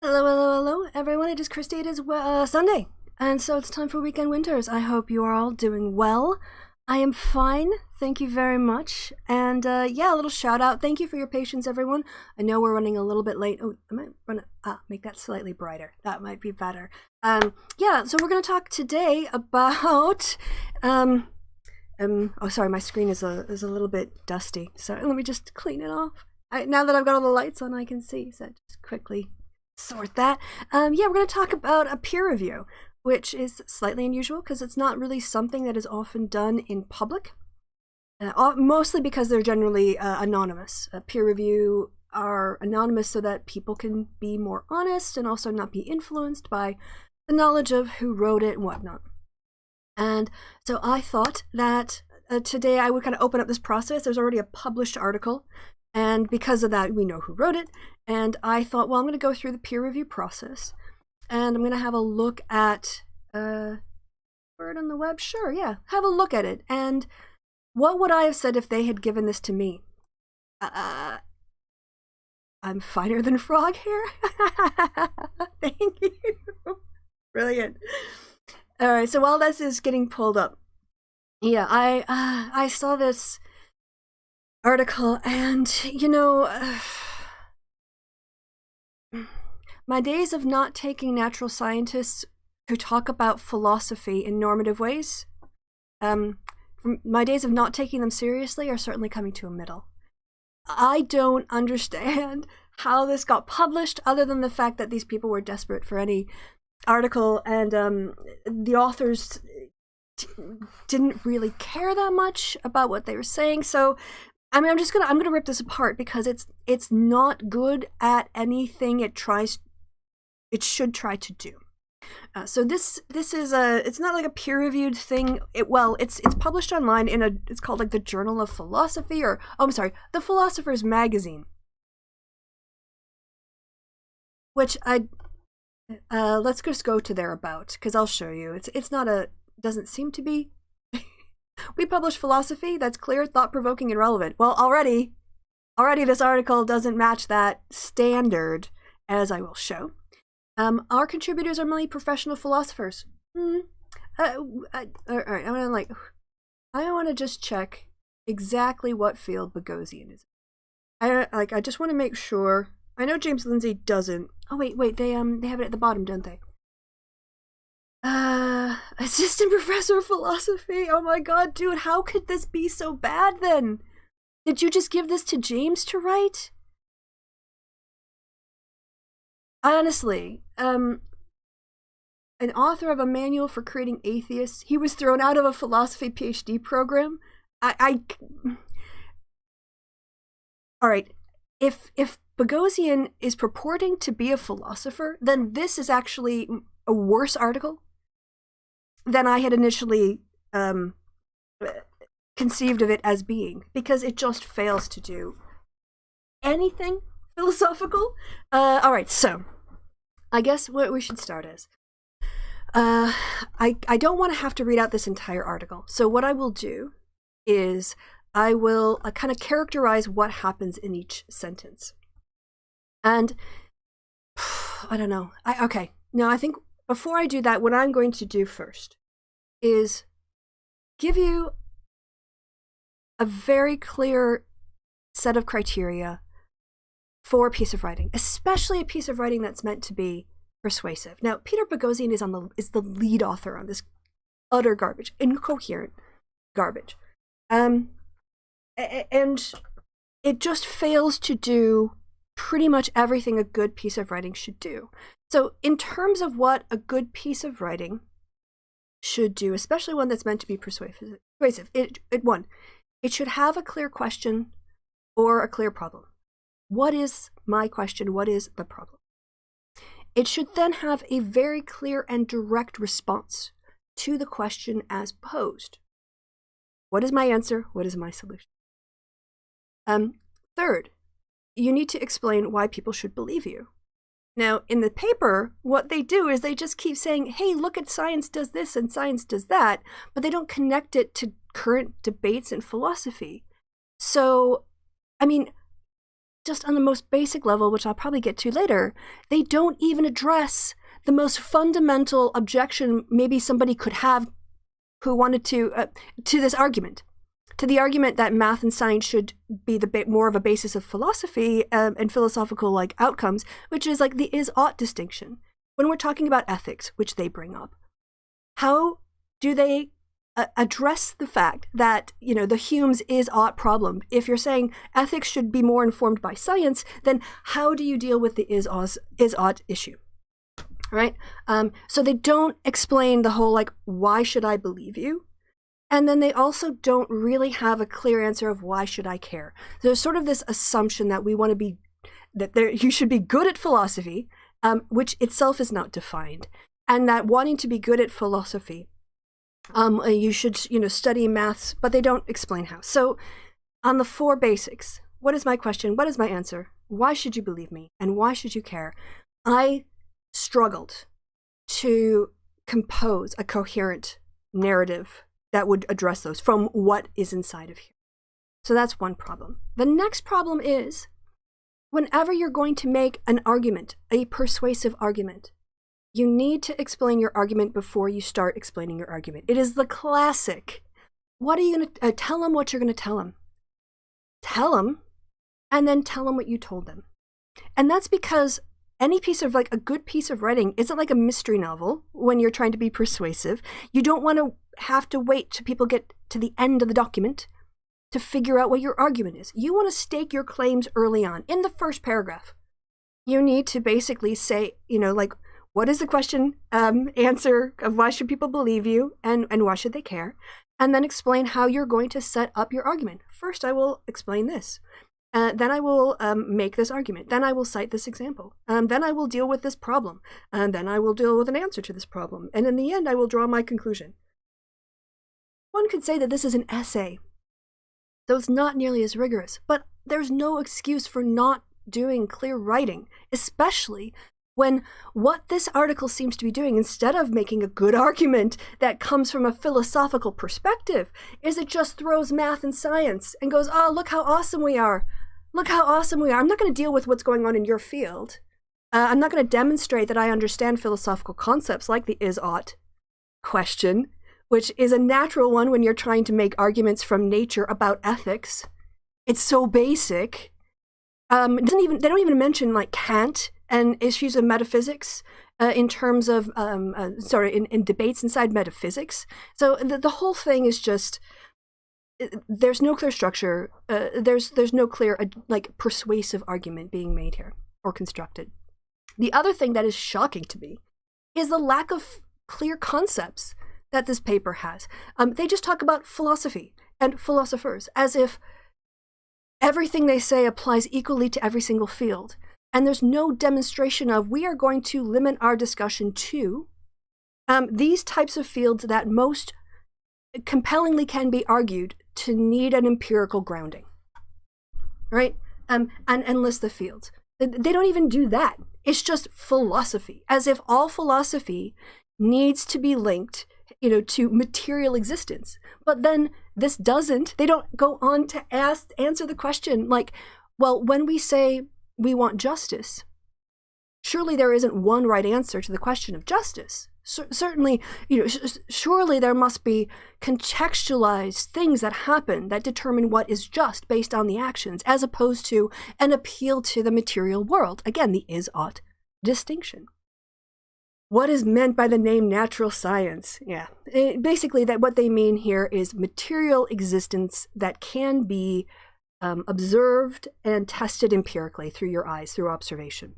Hello, hello, hello, everyone. It is Kristi. It is Sunday, and so it's time for Weekend Winters. I hope you are all doing well. I am fine. Thank you very much. And yeah, a little shout out. Thank you for your patience, everyone. I know we're running a little bit late. Oh, I might run make that slightly brighter. That might be better. Yeah, so we're going to talk today about oh, sorry, my screen is a little bit dusty. So let me just clean it off. Now that I've got all the lights on, I can see. So just quickly sort that. Yeah, we're going to talk about a peer review, which is slightly unusual because it's not really something that is often done in public, mostly because they're generally anonymous. Peer review are anonymous so that people can be more honest and also not be influenced by the knowledge of who wrote it and whatnot. And so I thought that today I would kind of open up this process. There's already a published article, and because of that, we know who wrote it. And I thought, well, I'm going to go through the peer review process, and I'm going to have a look at Word on the Web. Sure, yeah, have a look at it. And what would I have said if they had given this to me? I'm finer than frog hair. Thank you. Brilliant. All right, so while this is getting pulled up, yeah, I saw this article, and you know, my days of not taking natural scientists who talk about philosophy in normative ways, my days of not taking them seriously are certainly coming to a middle. I don't understand how this got published, other than the fact that these people were desperate for any article, and the authors didn't really care that much about what they were saying. So I mean, I'm gonna rip this apart because it's not good at anything it should try to do. So this is it's not like a peer-reviewed thing. It's published online it's called like the Journal of Philosophy, or I'm sorry, the Philosopher's Magazine, which let's just go to their about, because I'll show you. It's not doesn't seem to be. We publish philosophy that's clear, thought-provoking, and relevant. Well, already this article doesn't match that standard, as I will show. Our contributors are mainly professional philosophers. All right, I want to just check exactly what field Boghossian is. I just want to make sure. I know James Lindsay doesn't. Oh wait, they have it at the bottom, don't they? Assistant professor of philosophy. Oh my god, dude, how could this be so bad then? Did you just give this to James to write? Honestly, an author of a manual for creating atheists. He was thrown out of a philosophy PhD program. All right, if Boghossian is purporting to be a philosopher, then this is actually a worse article than I had initially conceived of it as being, because it just fails to do anything philosophical. All right, so I guess what we should start is, I don't want to have to read out this entire article. So what I will do is I will kind of characterize what happens in each sentence. And I don't know. Okay. Now I think before I do that, what I'm going to do first is give you a very clear set of criteria for a piece of writing, especially a piece of writing that's meant to be persuasive. Now, Peter Boghossian is the lead author on this utter garbage, incoherent garbage, and it just fails to do pretty much everything a good piece of writing should do. So in terms of what a good piece of writing should do, especially one that's meant to be persuasive, it should have a clear question or a clear problem. What is my question? What is the problem? It should then have a very clear and direct response to the question as posed. What is my answer? What is my solution? Third, you need to explain why people should believe you. Now, in the paper, what they do is they just keep saying, hey, look at science does this and science does that, but they don't connect it to current debates in philosophy. So, I mean, just on the most basic level, which I'll probably get to later, they don't even address the most fundamental objection maybe somebody could have who wanted to this argument, to the argument that math and science should be more of a basis of philosophy and philosophical like outcomes, which is like the is-ought distinction. When we're talking about ethics, which they bring up, how do they address the fact that, you know, the Hume's is-ought problem? If you're saying ethics should be more informed by science, then how do you deal with the is-ought issue? Right? So they don't explain the whole, like, why should I believe you? And then they also don't really have a clear answer of why should I care? There's sort of this assumption that we want to be, you should be good at philosophy, which itself is not defined. And that wanting to be good at philosophy, you should, you know, study maths, but they don't explain how. So on the 4 basics, what is my question? What is my answer? Why should you believe me? And why should you care? I struggled to compose a coherent narrative that would address those from what is inside of here. So that's one problem. The next problem is, whenever you're going to make an argument, a persuasive argument, you need to explain your argument before you start explaining your argument. It is the classic. What are you going to tell them? What you're going to tell them? Tell them, and then tell them what you told them. And that's because any piece of, like, a good piece of writing isn't like a mystery novel when you're trying to be persuasive. You don't want to have to wait till people get to the end of the document to figure out what your argument is. You want to stake your claims early on. In the first paragraph, you need to basically say, you know, like, what is the question, answer of why should people believe you and why should they care? And then explain how you're going to set up your argument. First, I will explain this. Then I will make this argument. Then I will cite this example. Then I will deal with this problem. And then I will deal with an answer to this problem. And in the end, I will draw my conclusion. One could say that this is an essay, so it's not nearly as rigorous. But there's no excuse for not doing clear writing, especially when what this article seems to be doing, instead of making a good argument that comes from a philosophical perspective, is it just throws math and science and goes, oh, look how awesome we are. Look how awesome we are. I'm not going to deal with what's going on in your field. I'm not going to demonstrate that I understand philosophical concepts like the is-ought question, which is a natural one when you're trying to make arguments from nature about ethics. It's so basic. They don't even mention, like, Kant and issues of metaphysics in terms of, in debates inside metaphysics. So the whole thing is just, there's no clear structure. There's no clear, like, persuasive argument being made here or constructed. The other thing that is shocking to me is the lack of clear concepts that this paper has. They just talk about philosophy and philosophers as if everything they say applies equally to every single field. And there's no demonstration of, we are going to limit our discussion to these types of fields that most compellingly can be argued to need an empirical grounding, right? And list the fields. They don't even do that. It's just philosophy, as if all philosophy needs to be linked, you know, to material existence. But then this doesn't. They don't go on to answer the question, like, well, when we say we want justice, surely there isn't one right answer to the question of justice. Certainly, you know, surely there must be contextualized things that happen that determine what is just based on the actions, as opposed to an appeal to the material world. Again, the is-ought distinction. What is meant by the name natural science? Yeah, basically that what they mean here is material existence that can be observed and tested empirically through your eyes, through observation.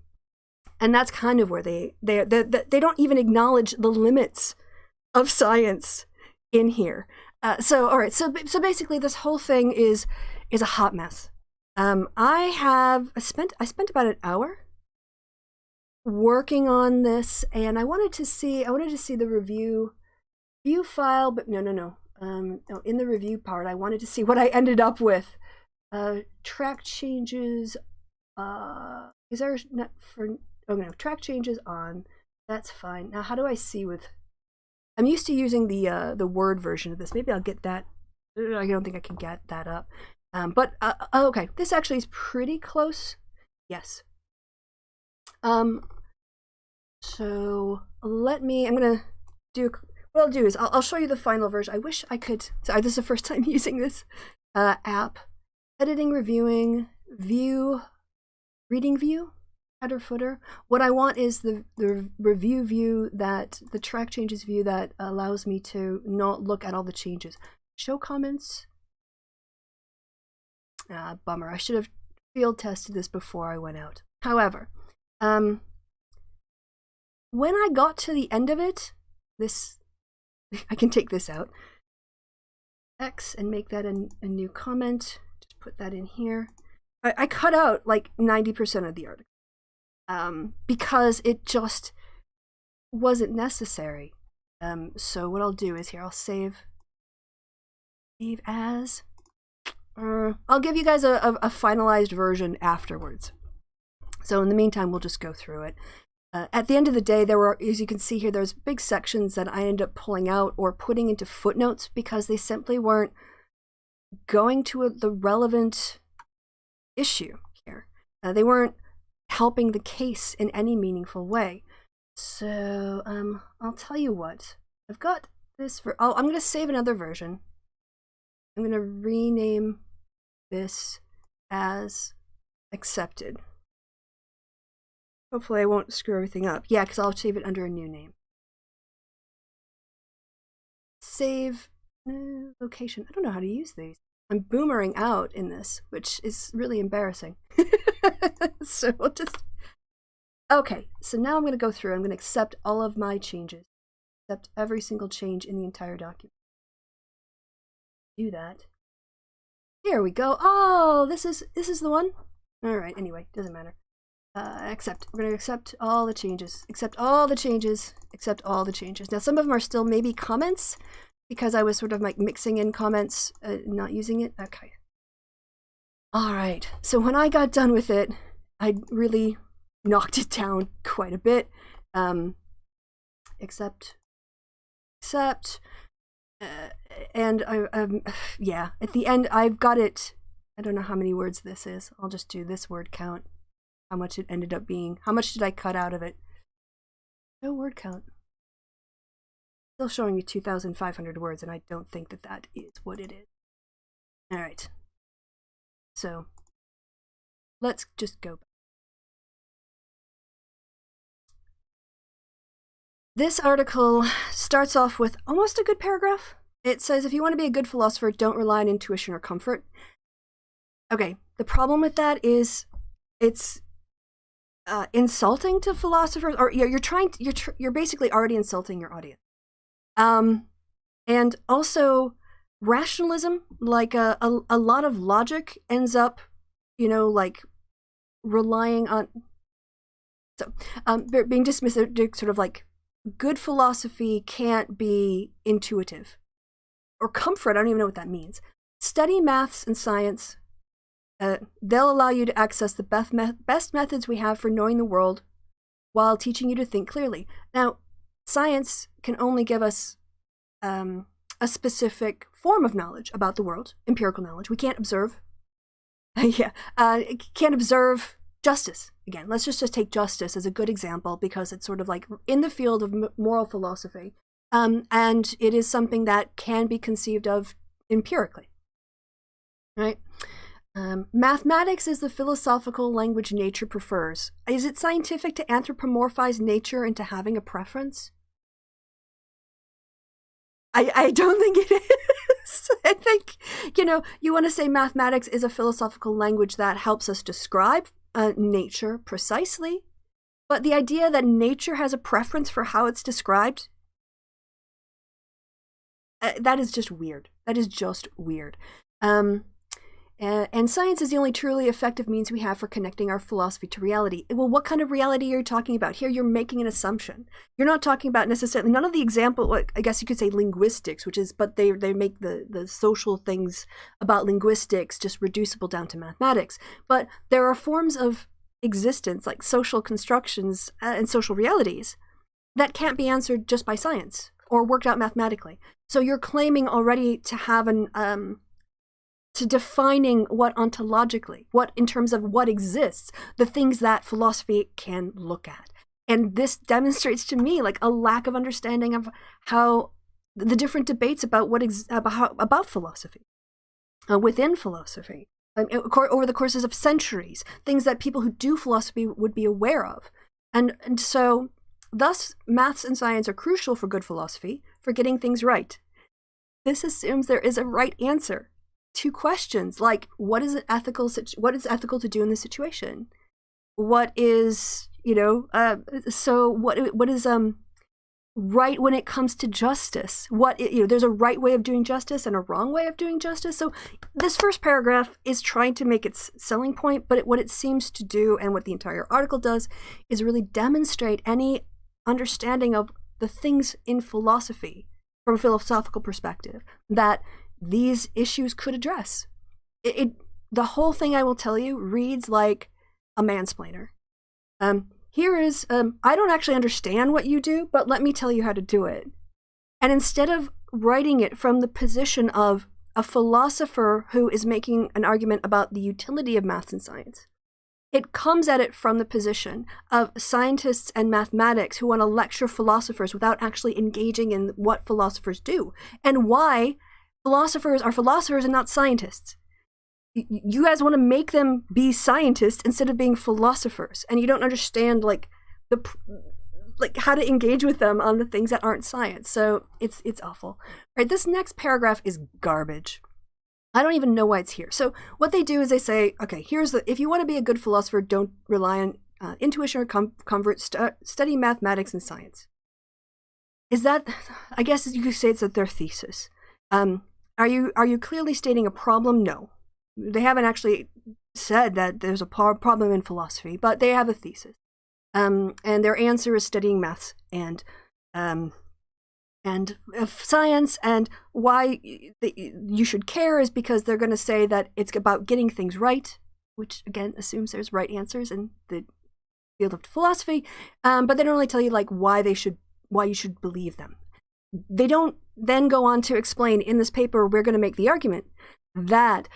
And that's kind of where they don't even acknowledge the limits of science in here. All right, so basically this whole thing is a hot mess. I spent about an hour working on this, and I wanted to see the review file, but no. In the review part, I wanted to see what I ended up with. Track changes. Is there not for? Oh no, track changes on. That's fine. Now, how do I see with? I'm used to using the Word version of this. Maybe I'll get that. I don't think I can get that up. Okay, this actually is pretty close. Yes. So I'm gonna do, what I'll do is I'll show you the final version. I wish I could, sorry, this is the first time using this app. Editing, reviewing, view, reading view, header, footer. What I want is the review view, that the track changes view that allows me to not look at all the changes. Show comments. Bummer. I should have field tested this before I went out. However, when I got to the end of it, this, I can take this out. X and make that a new comment. Just put that in here. I cut out like 90% of the article because it just wasn't necessary. So what I'll do is here, I'll save as. I'll give you guys a finalized version afterwards. So in the meantime, we'll just go through it. At the end of the day, there were, as you can see here, there's big sections that I ended up pulling out or putting into footnotes because they simply weren't going to the relevant issue here. They weren't helping the case in any meaningful way. So I'll tell you what. I've got this. I'm going to save another version. I'm going to rename this as accepted. Hopefully I won't screw everything up. Yeah, because I'll save it under a new name. Save location. I don't know how to use these. I'm boomering out in this, which is really embarrassing. So we'll just... Okay, so now I'm going to go through. I'm going to accept all of my changes. Accept every single change in the entire document. Do that. Here we go. Oh, this is the one. All right. Anyway, doesn't matter. Accept. We're gonna accept all the changes. Accept all the changes. Accept all the changes. Now, some of them are still maybe comments because I was sort of like mixing in comments, not using it. Okay. All right. So when I got done with it, I really knocked it down quite a bit. Accept. And yeah, at the end, I've got it. I don't know how many words this is. I'll just do this word count. How much it ended up being. How much did I cut out of it? No word count. Still showing you 2,500 words, and I don't think that that is what it is. All right. So let's just go back. This article starts off with almost a good paragraph. It says, if you want to be a good philosopher, don't rely on intuition or comfort. Okay, the problem with that is it's insulting to philosophers, or you're basically already insulting your audience. And also rationalism, like a lot of logic ends up, like relying on, being dismissed, sort of like good philosophy can't be intuitive. Or comfort, I don't even know what that means. Study maths and science. They'll allow you to access the best methods we have for knowing the world while teaching you to think clearly. Now, science can only give us a specific form of knowledge about the world, empirical knowledge. We can't observe. Can't observe justice. Again, let's just take justice as a good example because it's sort of like in the field of moral philosophy. And it is something that can be conceived of empirically, right? Mathematics is the philosophical language nature prefers. Is it scientific to anthropomorphize nature into having a preference? I don't think it is. I think, you want to say mathematics is a philosophical language that helps us describe nature precisely, but the idea that nature has a preference for how it's described, that is just weird. That is just weird. And science is the only truly effective means we have for connecting our philosophy to reality. Well, what kind of reality are you talking about? Here you're making an assumption. You're not talking about necessarily, none of the example, I guess you could say linguistics, which is, but they make the social things about linguistics just reducible down to mathematics. But there are forms of existence, like social constructions and social realities, that can't be answered just by science or worked out mathematically. So you're claiming already to have to defining what ontologically, what in terms of what exists, the things that philosophy can look at. And this demonstrates to me like a lack of understanding of how the different debates about about philosophy, within philosophy, over the courses of centuries, things that people who do philosophy would be aware of. And so, thus, maths and science are crucial for good philosophy, for getting things right. This assumes there is a right answer to questions like, what is ethical to do in this situation? What is, so what is right when it comes to justice? There's a right way of doing justice and a wrong way of doing justice. So this first paragraph is trying to make its selling point, but what it seems to do, and what the entire article does, is really demonstrate any understanding of the things in philosophy from a philosophical perspective that these issues could address. The whole thing, I will tell you, reads like a mansplainer. Here is, I don't actually understand what you do, but let me tell you how to do it. And instead of writing it from the position of a philosopher who is making an argument about the utility of maths and science, it comes at it from the position of scientists and mathematics who want to lecture philosophers without actually engaging in what philosophers do, and why philosophers are philosophers and not scientists. You guys want to make them be scientists instead of being philosophers, and you don't understand how to engage with them on the things that aren't science. So it's awful. All right, this next paragraph is garbage. I don't even know why it's here. So what they do is they say, okay, if you want to be a good philosopher, don't rely on intuition or comfort, study mathematics and science. Is that, I guess you could say it's their thesis. Are you clearly stating a problem? No. They haven't actually said that there's a problem in philosophy, but they have a thesis. And their answer is studying maths and science, and why you should care is because they're going to say that it's about getting things right, which again assumes there's right answers in the field of philosophy, but they don't really tell you why you should believe them. They don't then go on to explain in this paper, we're going to make the argument that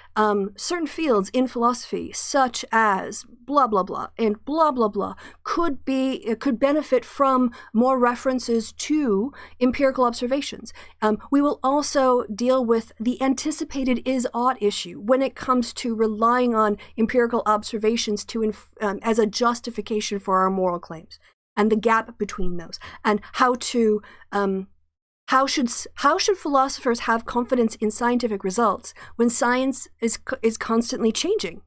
certain fields in philosophy, such as blah blah blah and blah blah blah, could benefit from more references to empirical observations. We will also deal with the anticipated is-ought issue when it comes to relying on empirical observations as a justification for our moral claims, and the gap between those, and how should philosophers have confidence in scientific results when science is constantly changing?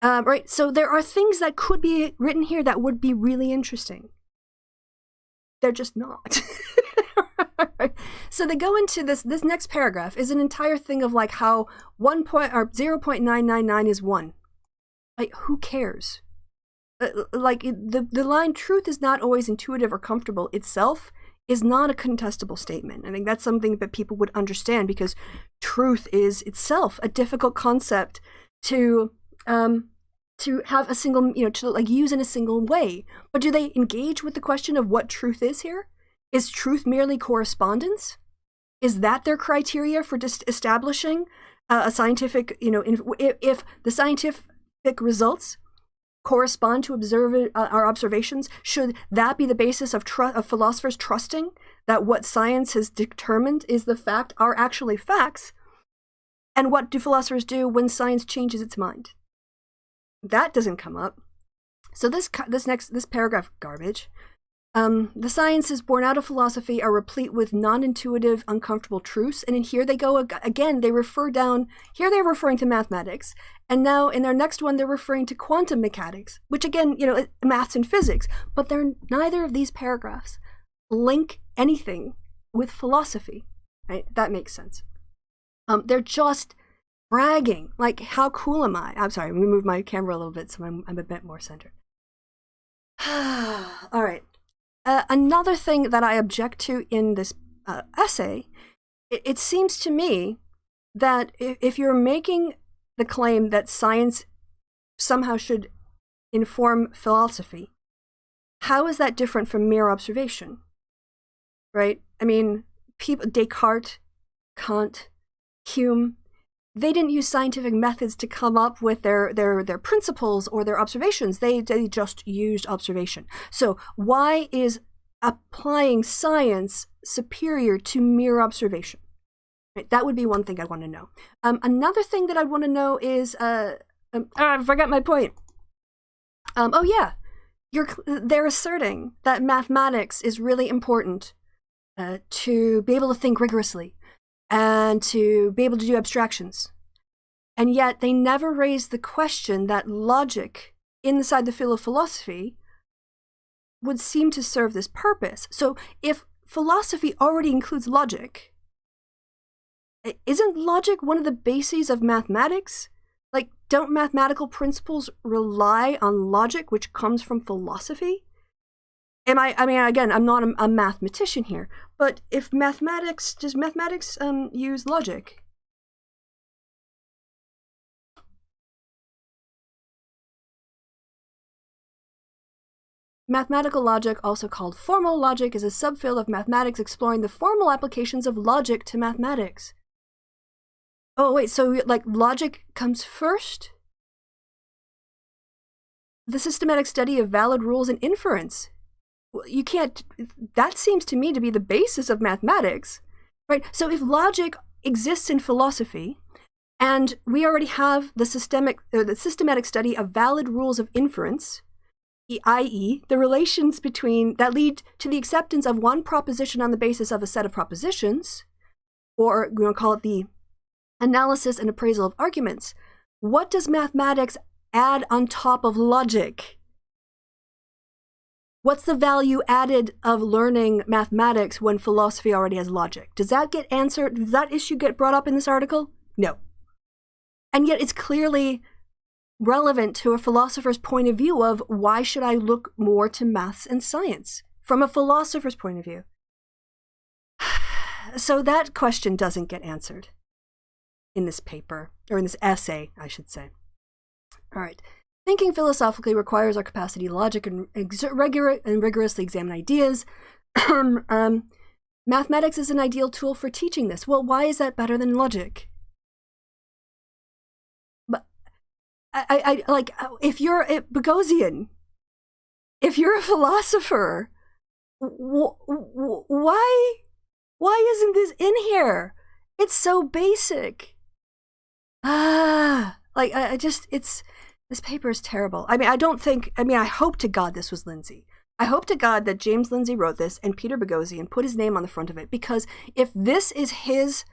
Right. So there are things that could be written here that would be really interesting. They're just not. So they go into this next paragraph is an entire thing of how 0.999 is 1. Who cares? The line "truth is not always intuitive or comfortable" itself is not a contestable statement. I think that's something that people would understand, because truth is itself a difficult concept to have a single, to use in a single way. But do they engage with the question of what truth is here? Is truth merely correspondence? Is that their criteria for just establishing a scientific, if the scientific results correspond to our observations, should that be the basis of philosophers trusting that what science has determined is the fact are actually facts? And what do philosophers do when science changes its mind? That doesn't come up. So this paragraph, garbage. The sciences born out of philosophy are replete with non-intuitive, uncomfortable truths. And in here they go again, they're referring to mathematics. And now in their next one, they're referring to quantum mechanics, which again, maths and physics. But neither of these paragraphs link anything with philosophy, right? That makes sense. They're just bragging, how cool am I? I'm sorry, let me move my camera a little bit so I'm a bit more centered. All right. Another thing that I object to in this essay, it seems to me that if you're making the claim that science somehow should inform philosophy, how is that different from mere observation? Right? I mean, Descartes, Kant, Hume, they didn't use scientific methods to come up with their principles or their observations. They just used observation. So why is applying science superior to mere observation? Right, that would be one thing I want to know. Another thing that I want to know is, I forgot my point. Oh yeah, they're asserting that mathematics is really important to be able to think rigorously and to be able to do abstractions. And yet they never raise the question that logic inside the field of philosophy would seem to serve this purpose. So if philosophy already includes logic, isn't logic one of the bases of mathematics? Like, don't mathematical principles rely on logic, which comes from philosophy? I mean, again, I'm not a mathematician here, but if mathematics, does mathematics use logic? Mathematical logic, also called formal logic, is a subfield of mathematics exploring the formal applications of logic to mathematics. Oh, wait, so like logic comes first? The systematic study of valid rules and inference. You can't, that seems to me to be the basis of mathematics, right? So if logic exists in philosophy, and we already have the systematic study of valid rules of inference, i.e., the relations between that lead to the acceptance of one proposition on the basis of a set of propositions, or we're going to call it the analysis and appraisal of arguments. What does mathematics add on top of logic? What's the value added of learning mathematics when philosophy already has logic? Does that get answered? Does that issue get brought up in this article? No. And yet it's clearly relevant to a philosopher's point of view of why should I look more to maths and science from a philosopher's point of view. So that question doesn't get answered in this paper, or in this essay, I should say. All right. Thinking philosophically requires our capacity to logic and rigorously examine ideas. Mathematics is an ideal tool for teaching this. Well, why is that better than logic? But I like, if you're a Boghossian, if you're a philosopher, why isn't this in here? It's so basic. This paper is terrible. I mean, I hope to God this was Lindsay. I hope to God that James Lindsay wrote this and Peter Boghossian put his name on the front of it, because if this is his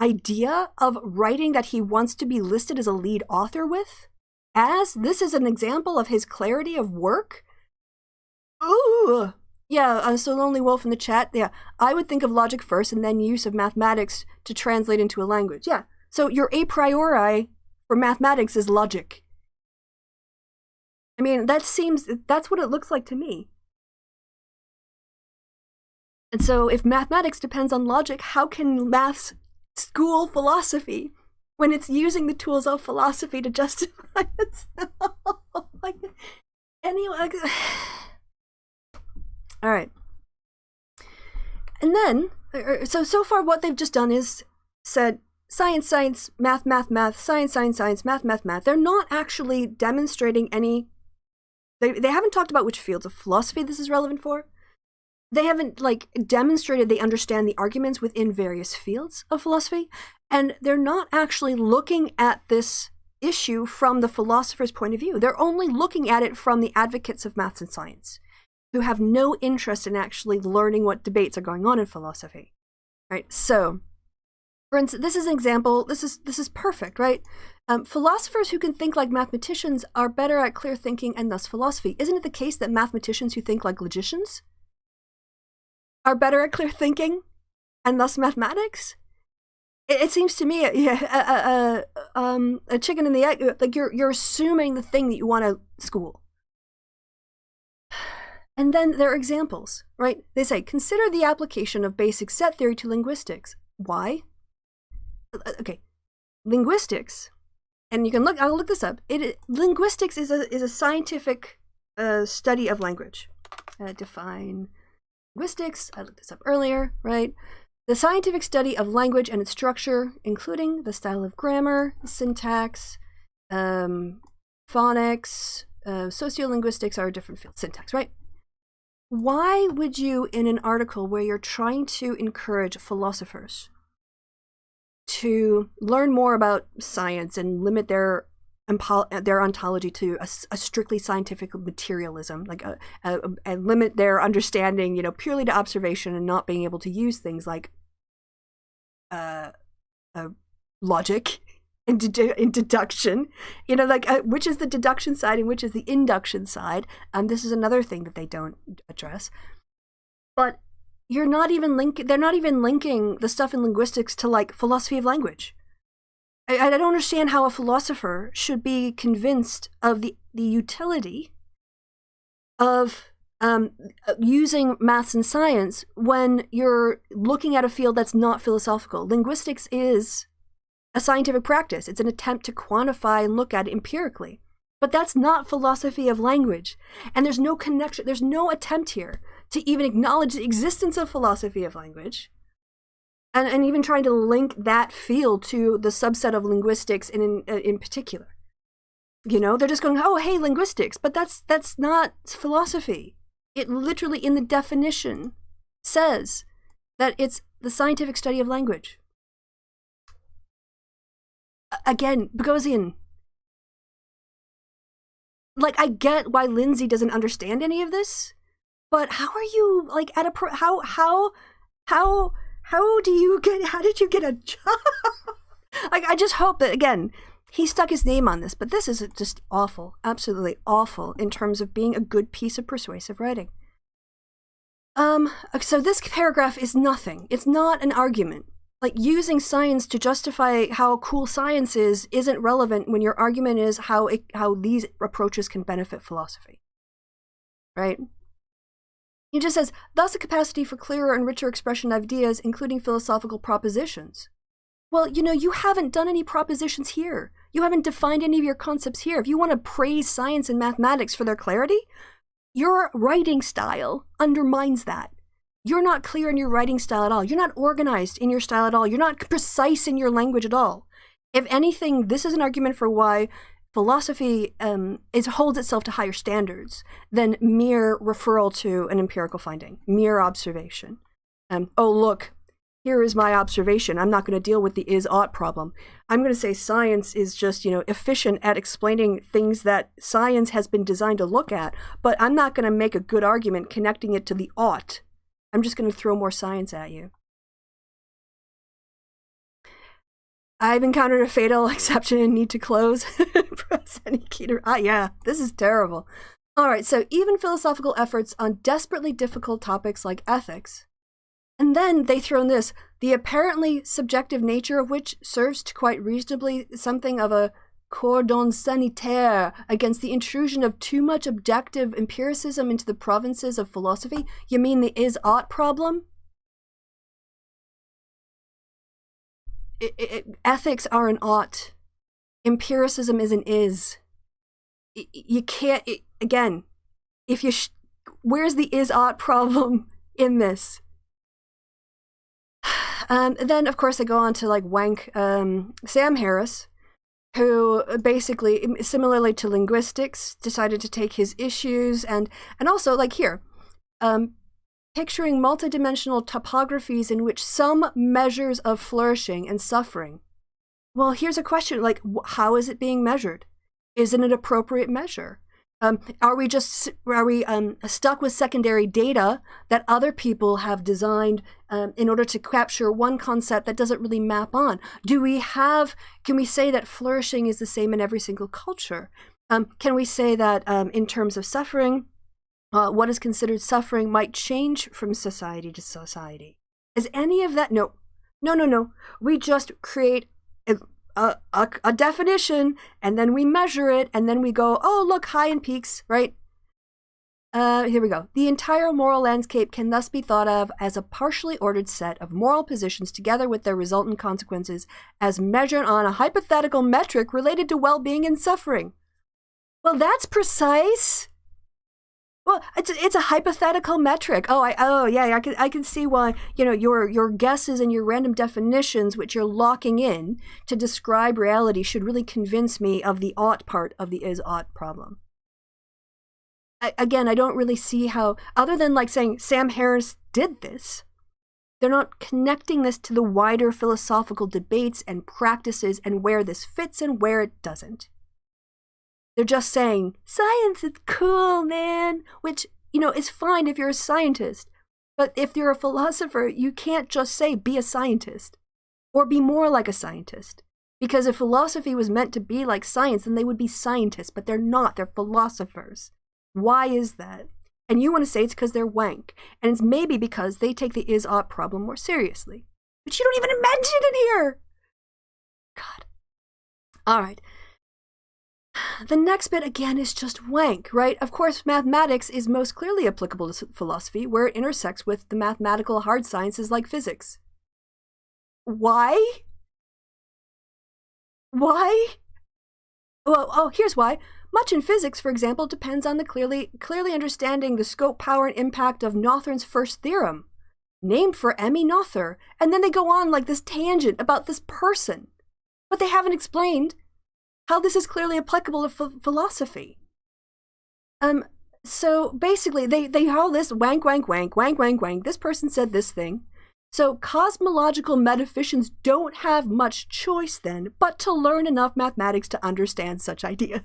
idea of writing that he wants to be listed as a lead author with, as this is an example of his clarity of work, ooh. Yeah, so Lonely Wolf in the chat, yeah, I would think of logic first and then use of mathematics to translate into a language. Yeah, so your a priori for mathematics is logic. I mean, that's what it looks like to me. And so if mathematics depends on logic, how can maths school philosophy when it's using the tools of philosophy to justify itself? Anyway, all right. And then, so far what they've just done is said science, science, math, math, math, science, science, science, math, math, math. They're not actually demonstrating any. They haven't talked about which fields of philosophy this is relevant for. They haven't demonstrated they understand the arguments within various fields of philosophy, and they're not actually looking at this issue from the philosopher's point of view. They're only looking at it from the advocates of maths and science, who have no interest in actually learning what debates are going on in philosophy. Right? So, for instance, this is an example. This is perfect, right? Philosophers who can think like mathematicians are better at clear thinking and thus philosophy. Isn't it the case that mathematicians who think like logicians are better at clear thinking and thus mathematics? It seems to me, a chicken and the egg. Like you're assuming the thing that you want to school. And then there are examples, right? They say, consider the application of basic set theory to linguistics. Why? Okay, linguistics, and you can look. I'll look this up. Linguistics is a scientific study of language. Define linguistics. I looked this up earlier, right? The scientific study of language and its structure, including the style of grammar, syntax, phonics, sociolinguistics are a different field. Syntax, right? Why would you, in an article where you're trying to encourage philosophers to learn more about science and limit their ontology to a strictly scientific materialism, like and limit their understanding, purely to observation and not being able to use things like logic and deduction, which is the deduction side and which is the induction side. This is another thing that they don't address. But they're not even linking the stuff in linguistics to like philosophy of language. I don't understand how a philosopher should be convinced of the utility of using maths and science when you're looking at a field that's not philosophical. Linguistics is a scientific practice. It's an attempt to quantify and look at it empirically. But that's not philosophy of language. And there's no connection, there's no attempt here to even acknowledge the existence of philosophy of language. And even trying to link that field to the subset of linguistics in particular. They're just going, oh, hey, linguistics, but that's not philosophy. It literally, in the definition, says that it's the scientific study of language. Again, Boghossian. Like, I get why Lindsay doesn't understand any of this, but how are you, like, at a, how did you get a job? Like, I just hope that, again, he stuck his name on this, but this is just awful, absolutely awful in terms of being a good piece of persuasive writing. So this paragraph is nothing. It's not an argument. Like, using science to justify how cool science is isn't relevant when your argument is how these approaches can benefit philosophy. Right? He just says, thus a capacity for clearer and richer expression of ideas, including philosophical propositions. Well, you haven't done any propositions here. You haven't defined any of your concepts here. If you want to praise science and mathematics for their clarity, your writing style undermines that. You're not clear in your writing style at all. You're not organized in your style at all. You're not precise in your language at all. If anything, this is an argument for why philosophy holds itself to higher standards than mere referral to an empirical finding, mere observation. Oh, look, here is my observation. I'm not going to deal with the is-ought problem. I'm going to say science is just, efficient at explaining things that science has been designed to look at, but I'm not going to make a good argument connecting it to the ought. I'm just going to throw more science at you. I've encountered a fatal exception and need to close. Yeah, this is terrible. All right, so even philosophical efforts on desperately difficult topics like ethics. And then they throw in this, the apparently subjective nature of which serves to quite reasonably something of a cordon sanitaire against the intrusion of too much objective empiricism into the provinces of philosophy. You mean the is-ought problem? Ethics are an ought. Empiricism is an is. You can't, again, where's the is-ought problem in this? Then, of course, they go on to like wank Sam Harris, who basically, similarly to linguistics, decided to take his issues and also, like here, picturing multidimensional topographies in which some measures of flourishing and suffering. Well, here's a question, like, how is it being measured? Is it an appropriate measure? Are we stuck with secondary data that other people have designed in order to capture one concept that doesn't really map on? Can we say that flourishing is the same in every single culture? Can we say that in terms of suffering, what is considered suffering might change from society to society? Is any of that? No. We just create a definition, and then we measure it, and then we go, oh, look, high and peaks, right? Here we go. The entire moral landscape can thus be thought of as a partially ordered set of moral positions together with their resultant consequences as measured on a hypothetical metric related to well-being and suffering. Well, that's precise. Well, it's a hypothetical metric. I can see why, you know, your guesses and your random definitions, which you're locking in to describe reality, should really convince me of the ought part of the is-ought problem. Again, I don't really see how, other than like saying Sam Harris did this, they're not connecting this to the wider philosophical debates and practices and where this fits and where it doesn't. They're just saying, science is cool, man, which, you know, is fine if you're a scientist. But if you're a philosopher, you can't just say, be a scientist or be more like a scientist. Because if philosophy was meant to be like science, then they would be scientists, but they're not. They're philosophers. Why is that? And you want to say it's because they're wank. And it's maybe because they take the is-ought problem more seriously. But you don't even mention it here. God. All right. The next bit, again, is just wank, right? Of course, mathematics is most clearly applicable to philosophy, where it intersects with the mathematical hard sciences like physics. Why? Why? Well, here's why. Much in physics, for example, depends on the clearly understanding the scope, power, and impact of Noether's first theorem, named for Emmy Noether, and then they go on like this tangent about this person. But they haven't explained how this is clearly applicable to philosophy. So basically, they all this wank, this person said this thing. So cosmological metaphysicians don't have much choice then, but to learn enough mathematics to understand such ideas.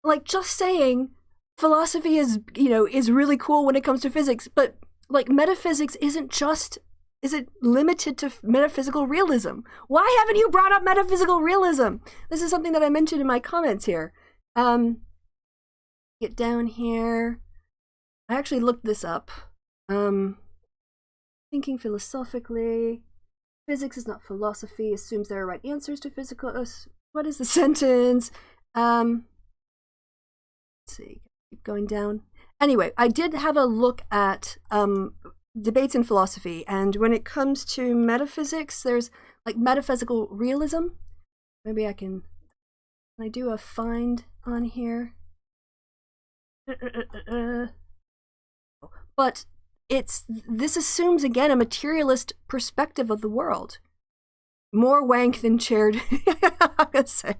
Like, just saying philosophy is, you know, is really cool when it comes to physics, but like metaphysics is it limited to metaphysical realism? Why haven't you brought up metaphysical realism? This is something that I mentioned in my comments here. Get down here. I actually looked this up. Thinking philosophically. Physics is not philosophy. Assumes there are right answers to physical. What is the sentence? Let's see. Keep going down. Anyway, I did have a look at debates in philosophy, and when it comes to metaphysics, there's like metaphysical realism. Maybe can I do a find on here? But this assumes again a materialist perspective of the world. More wank than chaired, I'm gonna say.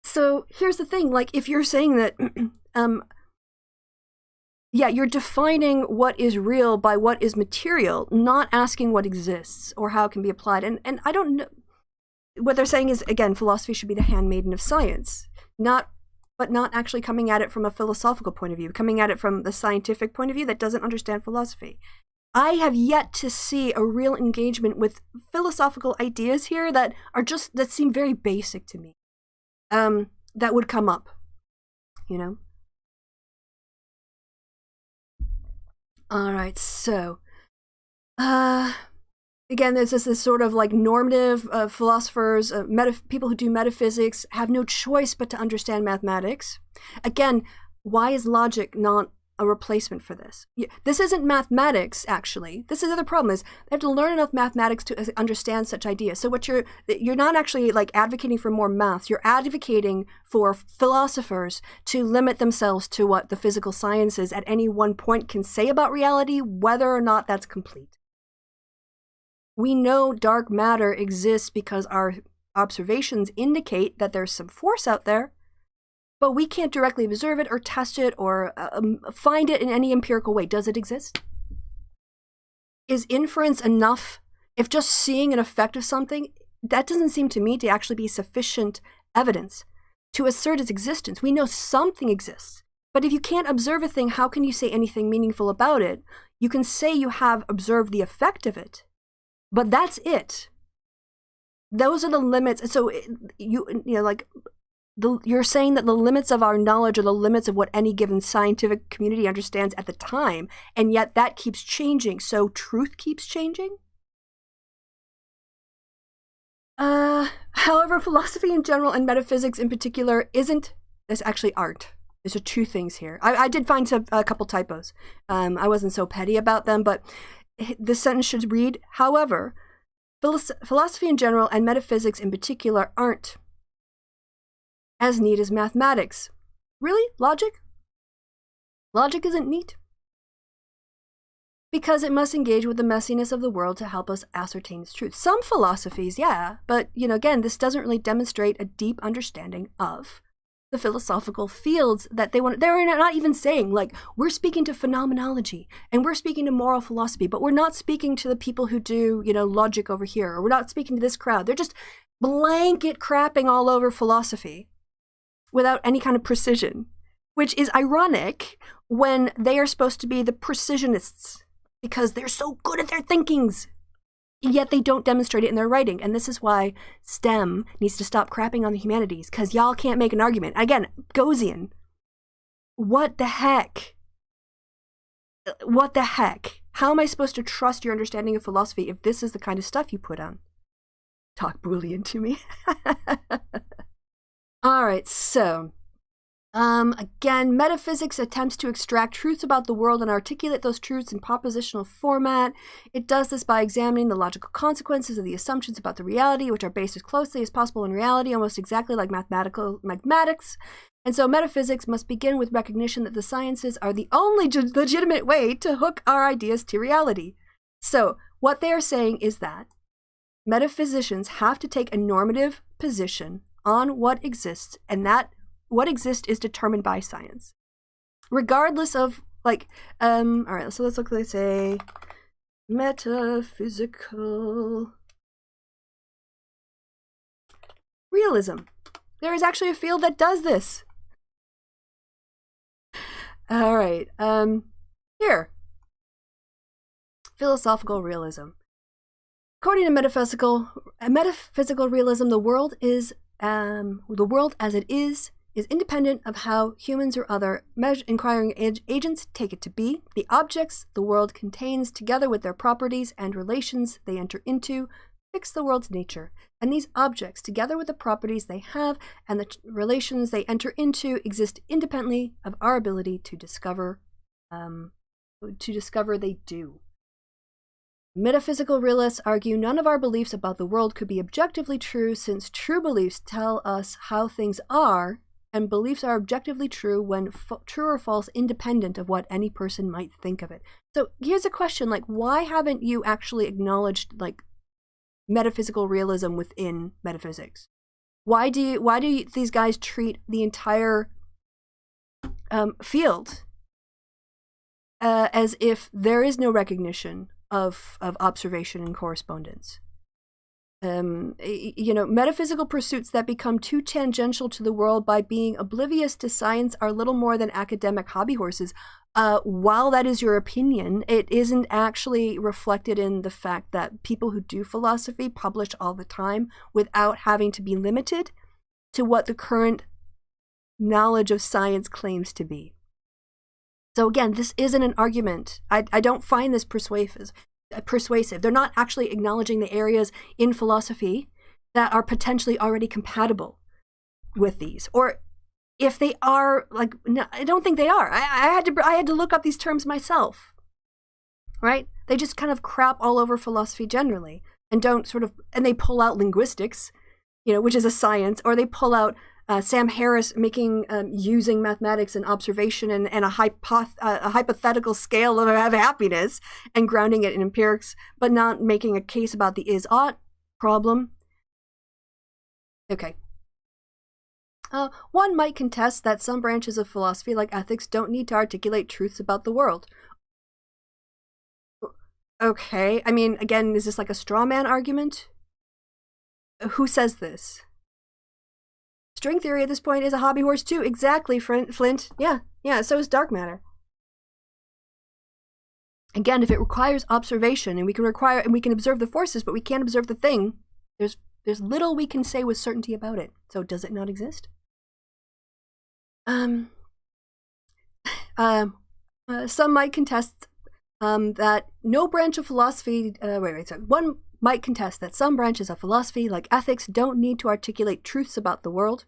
So here's the thing, like if you're saying that yeah, you're defining what is real by what is material, not asking what exists or how it can be applied. And I don't know. What they're saying is, again, philosophy should be the handmaiden of science, but not actually coming at it from a philosophical point of view, coming at it from the scientific point of view that doesn't understand philosophy. I have yet to see a real engagement with philosophical ideas here that seem very basic to me. That would come up, you know? All right, so, again, there's this sort of like normative philosophers, people who do metaphysics have no choice but to understand mathematics. Again, why is logic not a replacement for this? This isn't mathematics, actually. This is the other problem, is they have to learn enough mathematics to understand such ideas. So what you're not actually like advocating for more maths, you're advocating for philosophers to limit themselves to what the physical sciences at any one point can say about reality, whether or not that's complete. We know dark matter exists because our observations indicate that there's some force out there, but we can't directly observe it or test it or find it in any empirical way. Does it exist? Is inference enough? If just seeing an effect of something, that doesn't seem to me to actually be sufficient evidence to assert its existence. We know something exists, but if you can't observe a thing, how can you say anything meaningful about it? You can say you have observed the effect of it, but that's it. Those are the limits. So you're saying that the limits of our knowledge are the limits of what any given scientific community understands at the time, and yet that keeps changing, so truth keeps changing? However, philosophy in general and metaphysics in particular there's actually art. There's two things here. I did find a couple typos. I wasn't so petty about them, but this sentence should read, however, philosophy in general and metaphysics in particular aren't as neat as mathematics. Really? Logic? Logic isn't neat. Because it must engage with the messiness of the world to help us ascertain its truth. Some philosophies, yeah, but, again, this doesn't really demonstrate a deep understanding of the philosophical fields that they want. They're not even saying, like, we're speaking to phenomenology and we're speaking to moral philosophy, but we're not speaking to the people who do, logic over here, or we're not speaking to this crowd. They're just blanket crapping all over philosophy without any kind of precision, which is ironic when they are supposed to be the precisionists because they're so good at their thinkings, yet they don't demonstrate it in their writing. And this is why STEM needs to stop crapping on the humanities, because y'all can't make an argument. Again, Boghossian, what the heck? What the heck? How am I supposed to trust your understanding of philosophy if this is the kind of stuff you put on? Talk Boolean to me. All right, so again, metaphysics attempts to extract truths about the world and articulate those truths in propositional format. It does this by examining the logical consequences of the assumptions about the reality, which are based as closely as possible in reality, almost exactly like mathematics. And so metaphysics must begin with recognition that the sciences are the only legitimate way to hook our ideas to reality. So what they are saying is that metaphysicians have to take a normative position on what exists, and that what exists is determined by science, regardless of, like, all right, so let's look, let's say, metaphysical realism. There is actually a field that does this. All right, here, philosophical realism. According to metaphysical realism, the world as it is independent of how humans or other inquiring agents take it to be. The objects the world contains, together with their properties and relations they enter into, fix the world's nature. And these objects, together with the properties they have and the relations they enter into, exist independently of our ability to discover they do. Metaphysical realists argue none of our beliefs about the world could be objectively true, since true beliefs tell us how things are, and beliefs are objectively true when true or false, independent of what any person might think of it. So here's a question, like, why haven't you actually acknowledged, like, metaphysical realism within metaphysics? Why do these guys treat the entire field as if there is no recognition of observation and correspondence? Metaphysical pursuits that become too tangential to the world by being oblivious to science are little more than academic hobby horses. While that is your opinion, it isn't actually reflected in the fact that people who do philosophy publish all the time without having to be limited to what the current knowledge of science claims to be. So again, this isn't an argument. I don't find this persuasive. They're not actually acknowledging the areas in philosophy that are potentially already compatible with these, or if they are, like, no, I don't think they are. I had to look up these terms myself, right? They just kind of crap all over philosophy generally, and they pull out linguistics, which is a science, or they pull out Sam Harris using mathematics and observation and a hypothetical scale of happiness and grounding it in empirics, but not making a case about the is-ought problem. Okay. One might contest that some branches of philosophy, like ethics, don't need to articulate truths about the world. Okay, I mean, again, is this like a straw man argument? Who says this? String theory at this point is a hobby horse too. Exactly, Flint. Yeah, so is dark matter. Again, if it requires observation, and we can observe the forces, but we can't observe the thing, there's little we can say with certainty about it. So does it not exist? Some might contest that no branch of philosophy. One might contest that some branches of philosophy, like ethics, don't need to articulate truths about the world,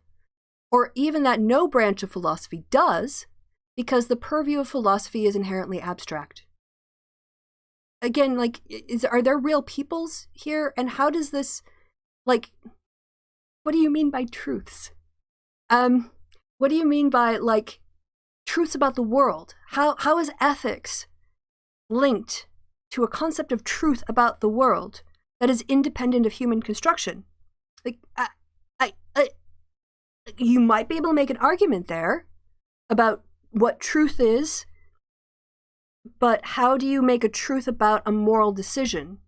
or even that no branch of philosophy does, because the purview of philosophy is inherently abstract. Again, like, are there real peoples here? And how does this, like, what do you mean by truths? What do you mean by, like, truths about the world? How is ethics linked to a concept of truth about the world that is independent of human construction? Like, you might be able to make an argument there about what truth is, but how do you make a truth about a moral decision?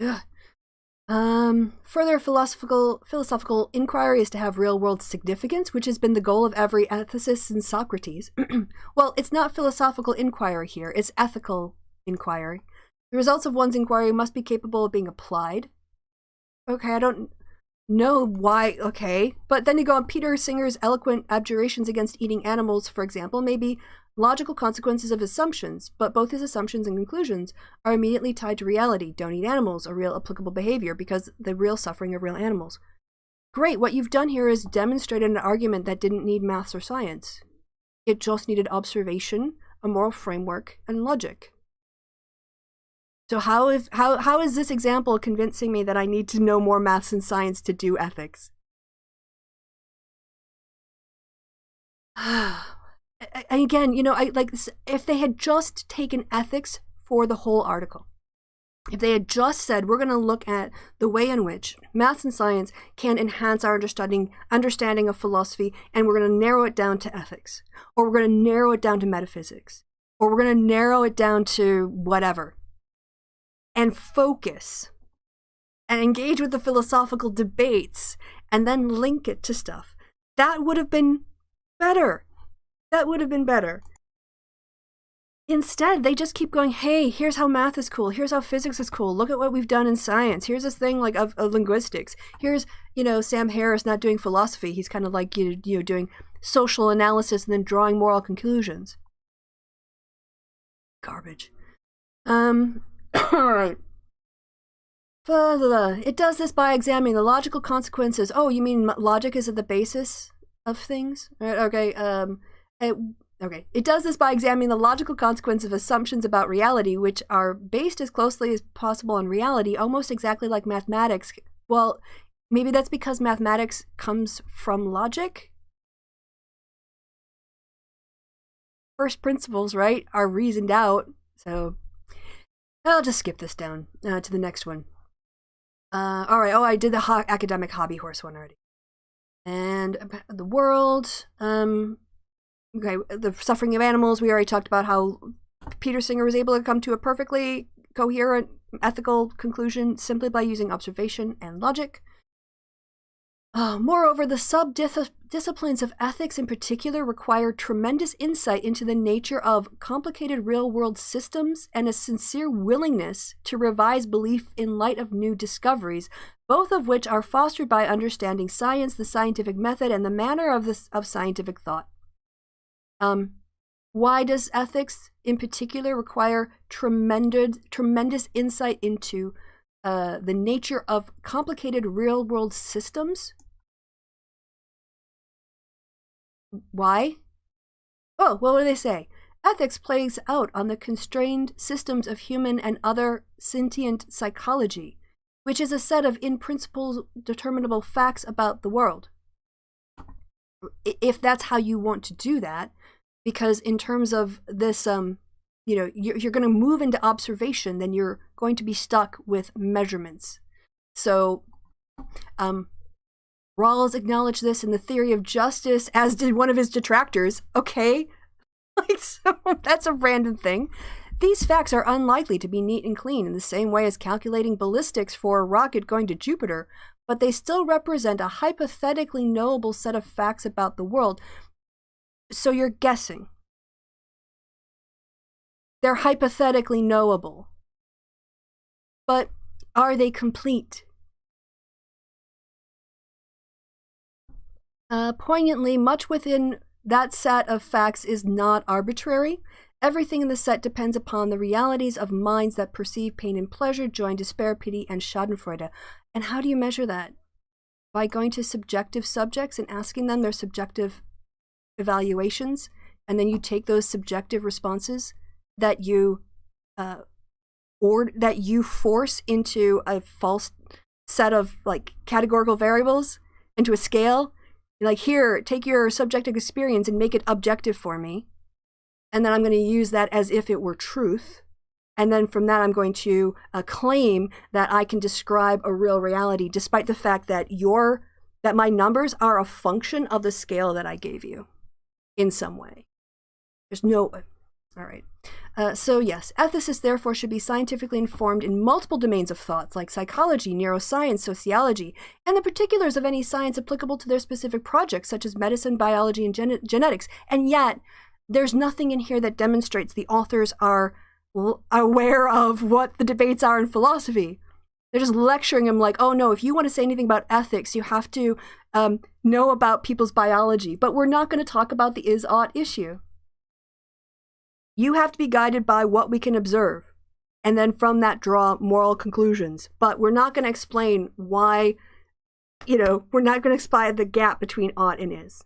Ugh. Further philosophical inquiry is to have real-world significance, which has been the goal of every ethicist since Socrates. Well, it's not philosophical inquiry here, it's ethical inquiry. The results of one's inquiry must be capable of being applied. Okay, I don't know why, okay. But then you go on Peter Singer's eloquent abjurations against eating animals, for example, may be logical consequences of assumptions, but both his assumptions and conclusions are immediately tied to reality. Don't eat animals, a real applicable behavior, because the real suffering of real animals. Great, what you've done here is demonstrated an argument that didn't need maths or science. It just needed observation, a moral framework, and logic. So how is this example convincing me that I need to know more maths and science to do ethics? And again, you know, I like this, if they had just taken ethics for the whole article, if they had just said, we're going to look at the way in which maths and science can enhance our understanding of philosophy, and we're going to narrow it down to ethics, or we're going to narrow it down to metaphysics, or we're going to narrow it down to whatever, and focus and engage with the philosophical debates and then link it to stuff, that would have been better. That would have been better. Instead, they just keep going, hey, here's how math is cool. Here's how physics is cool. Look at what we've done in science. Here's this thing like of linguistics. Here's, you know, Sam Harris not doing philosophy. He's kind of like, you know, doing social analysis and then drawing moral conclusions. Garbage. All right. It does this by examining the logical consequences. Oh, you mean logic is at the basis of things? Okay. Okay. It does this by examining the logical consequences of assumptions about reality, which are based as closely as possible on reality, almost exactly like mathematics. Well, maybe that's because mathematics comes from logic. First principles, right, are reasoned out. So I'll just skip this down to the next one. All right. Oh, I did the academic hobby horse one already. And the world. Okay, the suffering of animals. We already talked about how Peter Singer was able to come to a perfectly coherent ethical conclusion simply by using observation and logic. Moreover, the sub-disciplines of ethics in particular require tremendous insight into the nature of complicated real-world systems and a sincere willingness to revise belief in light of new discoveries, both of which are fostered by understanding science, the scientific method, and the manner of scientific thought. Why does ethics in particular require tremendous insight into the nature of complicated real-world systems? Why? Oh, well, what do they say? Ethics plays out on the constrained systems of human and other sentient psychology, which is a set of in-principle determinable facts about the world. If that's how you want to do that, because in terms of this, you know, you're going to move into observation, then you're going to be stuck with measurements. So, Rawls acknowledged this in the theory of justice, as did one of his detractors. Okay, like, so that's a random thing. These facts are unlikely to be neat and clean in the same way as calculating ballistics for a rocket going to Jupiter, but they still represent a hypothetically knowable set of facts about the world. So you're guessing. They're hypothetically knowable. But are they complete? Poignantly, much within that set of facts is not arbitrary. Everything in the set depends upon the realities of minds that perceive pain and pleasure, joy and despair, pity and schadenfreude. And how do you measure that? By going to subjective subjects and asking them their subjective evaluations, and then you take those subjective responses that you force into a false set of like categorical variables, into a scale, Like, here, take your subjective experience and make it objective for me. And then I'm going to use that as if it were truth. And then from that, I'm going to claim that I can describe a real reality, despite the fact that that my numbers are a function of the scale that I gave you in some way. There's no... All right. So yes, ethicists therefore should be scientifically informed in multiple domains of thoughts like psychology, neuroscience, sociology, and the particulars of any science applicable to their specific projects, such as medicine, biology, and genetics. And yet, there's nothing in here that demonstrates the authors are aware of what the debates are in philosophy. They're just lecturing them like, oh no, if you want to say anything about ethics, you have to know about people's biology. But we're not going to talk about the is-ought issue. You have to be guided by what we can observe, and then from that draw moral conclusions. But we're not going to explain why, we're not going to explain the gap between ought and is.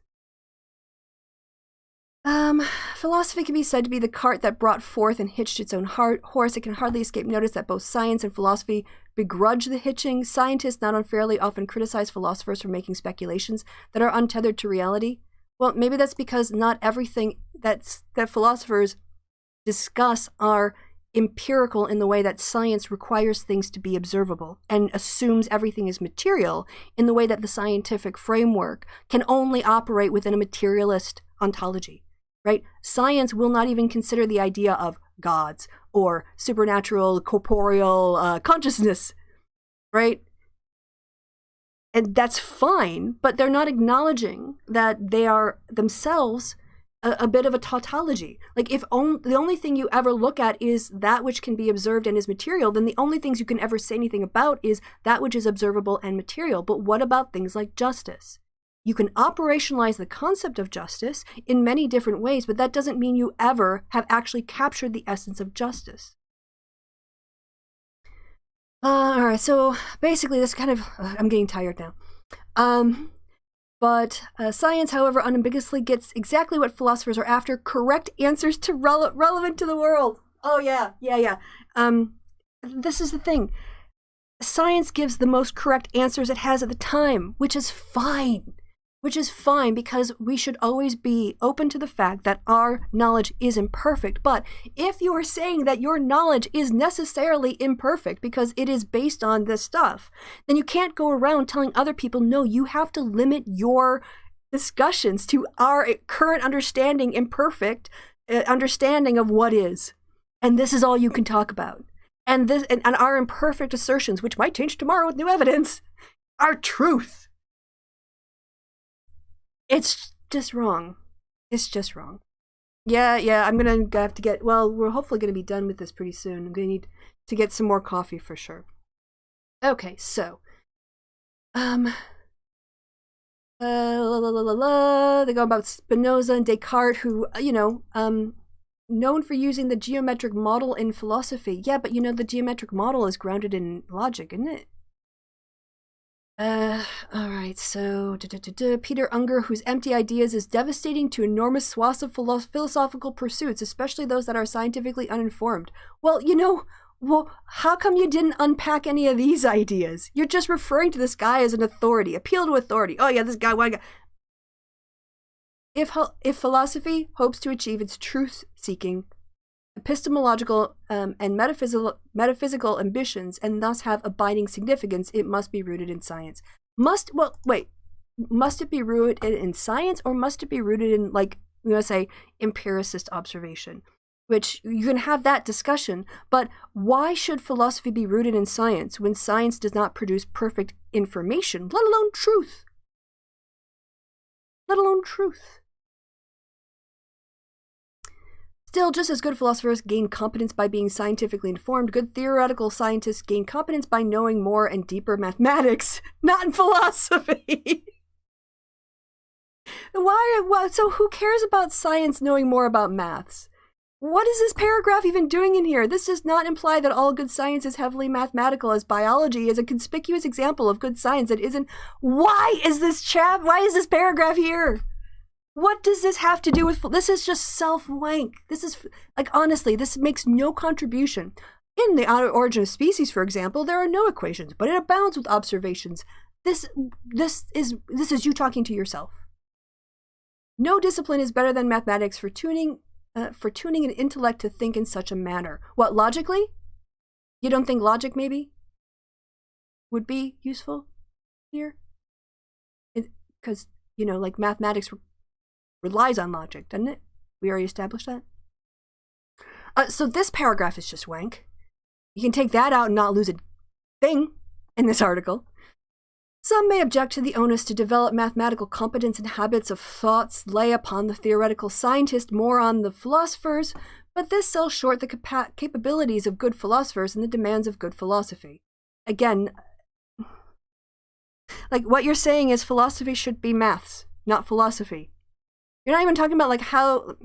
Philosophy can be said to be the cart that brought forth and hitched its own horse. It can hardly escape notice that both science and philosophy begrudge the hitching. Scientists not unfairly often criticize philosophers for making speculations that are untethered to reality. Well, maybe that's because not everything that philosophers discuss are empirical in the way that science requires things to be observable and assumes everything is material in the way that the scientific framework can only operate within a materialist ontology. Right? Science will not even consider the idea of gods or supernatural corporeal consciousness, right? And that's fine, but they're not acknowledging that they are themselves a bit of a tautology. Like, if the only thing you ever look at is that which can be observed and is material, then the only things you can ever say anything about is that which is observable and material. But what about things like justice? You can operationalize the concept of justice in many different ways, but that doesn't mean you ever have actually captured the essence of justice. All right, so basically this kind of... I'm getting tired now. But science, however, unambiguously gets exactly what philosophers are after: correct answers to relevant to the world. Oh, yeah. This is the thing. Science gives the most correct answers it has at the time, which is fine. Because we should always be open to the fact that our knowledge is imperfect. But if you are saying that your knowledge is necessarily imperfect because it is based on this stuff, then you can't go around telling other people, no, you have to limit your discussions to our current understanding, imperfect understanding of what is. And this is all you can talk about. And our imperfect assertions, which might change tomorrow with new evidence, are truth. It's just wrong. Yeah, I'm going to have to get... Well, we're hopefully going to be done with this pretty soon. I'm going to need to get some more coffee for sure. Okay, so... They go about Spinoza and Descartes, who, known for using the geometric model in philosophy. Yeah, but the geometric model is grounded in logic, isn't it? All right, so Peter Unger, whose empty ideas is devastating to enormous swaths of philosophical pursuits, especially those that are scientifically uninformed. Well, how come you didn't unpack any of these ideas? You're just referring to this guy as an authority. Appeal to authority. Oh yeah, this guy, one guy. If philosophy hopes to achieve its truth-seeking, epistemological and metaphysical ambitions, and thus have abiding significance, it must be rooted in science. Must it be rooted in science, or must it be rooted in, empiricist observation? Which, you can have that discussion, but why should philosophy be rooted in science when science does not produce perfect information, let alone truth? Still, just as good philosophers gain competence by being scientifically informed, good theoretical scientists gain competence by knowing more and deeper mathematics, not in philosophy. Why? So who cares about science knowing more about maths? What is this paragraph even doing in here? This does not imply that all good science is heavily mathematical, as biology is a conspicuous example of good science that isn't. Why is this paragraph here? What does this have to do with... This is just self-wank. This is, honestly, this makes no contribution. In The Origin of Species, for example, there are no equations, but it abounds with observations. This is you talking to yourself. No discipline is better than mathematics for tuning an intellect to think in such a manner. What, logically? You don't think logic maybe would be useful here? Because, you know, like mathematics relies on logic, doesn't it? We already established that. So this paragraph is just wank. You can take that out and not lose a thing in this article. Some may object to the onus to develop mathematical competence and habits of thoughts lay upon the theoretical scientist, more on the philosophers, but this sells short the capabilities of good philosophers and the demands of good philosophy. Again, like what you're saying is philosophy should be maths, not philosophy. You're not even talking about like how...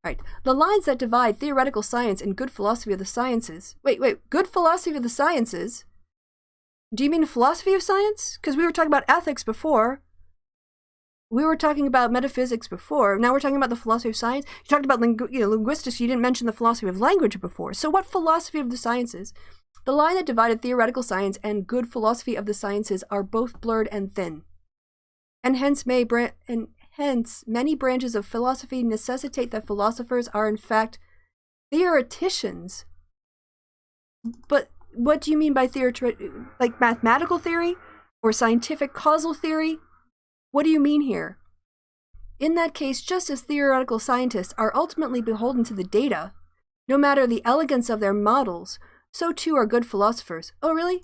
Right. The lines that divide theoretical science and good philosophy of the sciences... Wait, good philosophy of the sciences? Do you mean philosophy of science? Because we were talking about ethics before. We were talking about metaphysics before. Now we're talking about the philosophy of science. You talked about linguistics. You didn't mention the philosophy of language before. So what philosophy of the sciences? The line that divided theoretical science and good philosophy of the sciences are both blurred and thin. And hence many branches of philosophy necessitate that philosophers are in fact theoreticians. But what do you mean by like mathematical theory or scientific causal theory? What do you mean here? In that case, just as theoretical scientists are ultimately beholden to the data, no matter the elegance of their models, so too are good philosophers. Oh, really?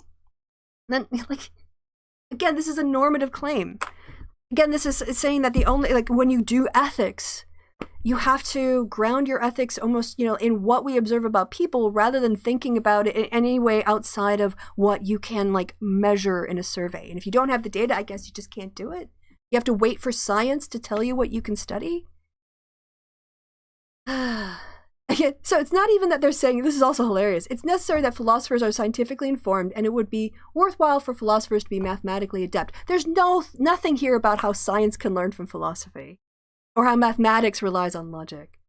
Then, like, again, this is a normative claim. Again, this is saying that the only, like, when you do ethics, you have to ground your ethics almost, you know, in what we observe about people rather than thinking about it in any way outside of what you can, like, measure in a survey. And if you don't have the data, I guess you just can't do it. You have to wait for science to tell you what you can study. So it's not even that they're saying, this is also hilarious, it's necessary that philosophers are scientifically informed and it would be worthwhile for philosophers to be mathematically adept. There's nothing here about how science can learn from philosophy or how mathematics relies on logic.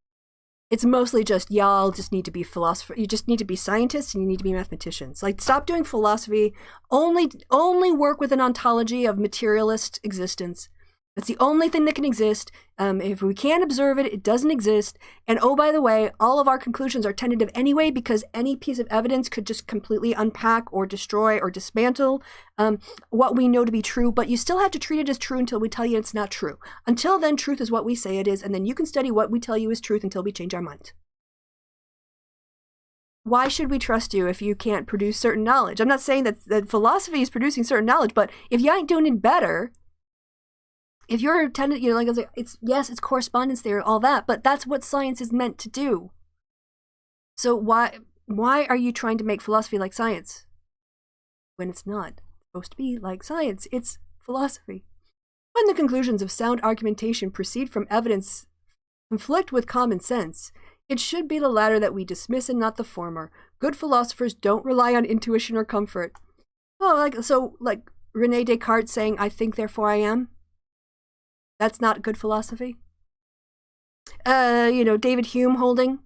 It's mostly just, y'all just need to be philosophers, you just need to be scientists and you need to be mathematicians. Like, stop doing philosophy, only work with an ontology of materialist existence. That's the only thing that can exist. If we can't observe it, it doesn't exist. And oh, by the way, all of our conclusions are tentative anyway because any piece of evidence could just completely unpack or destroy or dismantle what we know to be true, but you still have to treat it as true until we tell you it's not true. Until then, truth is what we say it is, and then you can study what we tell you is truth until we change our mind. Why should we trust you if you can't produce certain knowledge? I'm not saying that philosophy is producing certain knowledge, but if you ain't doing it better... If you're intended, you know, like it's correspondence theory, all that, but that's what science is meant to do. So why are you trying to make philosophy like science when it's not supposed to be like science? It's philosophy. When the conclusions of sound argumentation proceed from evidence conflict with common sense, it should be the latter that we dismiss and not the former. Good philosophers don't rely on intuition or comfort. Oh, like Rene Descartes saying, "I think, therefore I am." That's not good philosophy. David Hume holding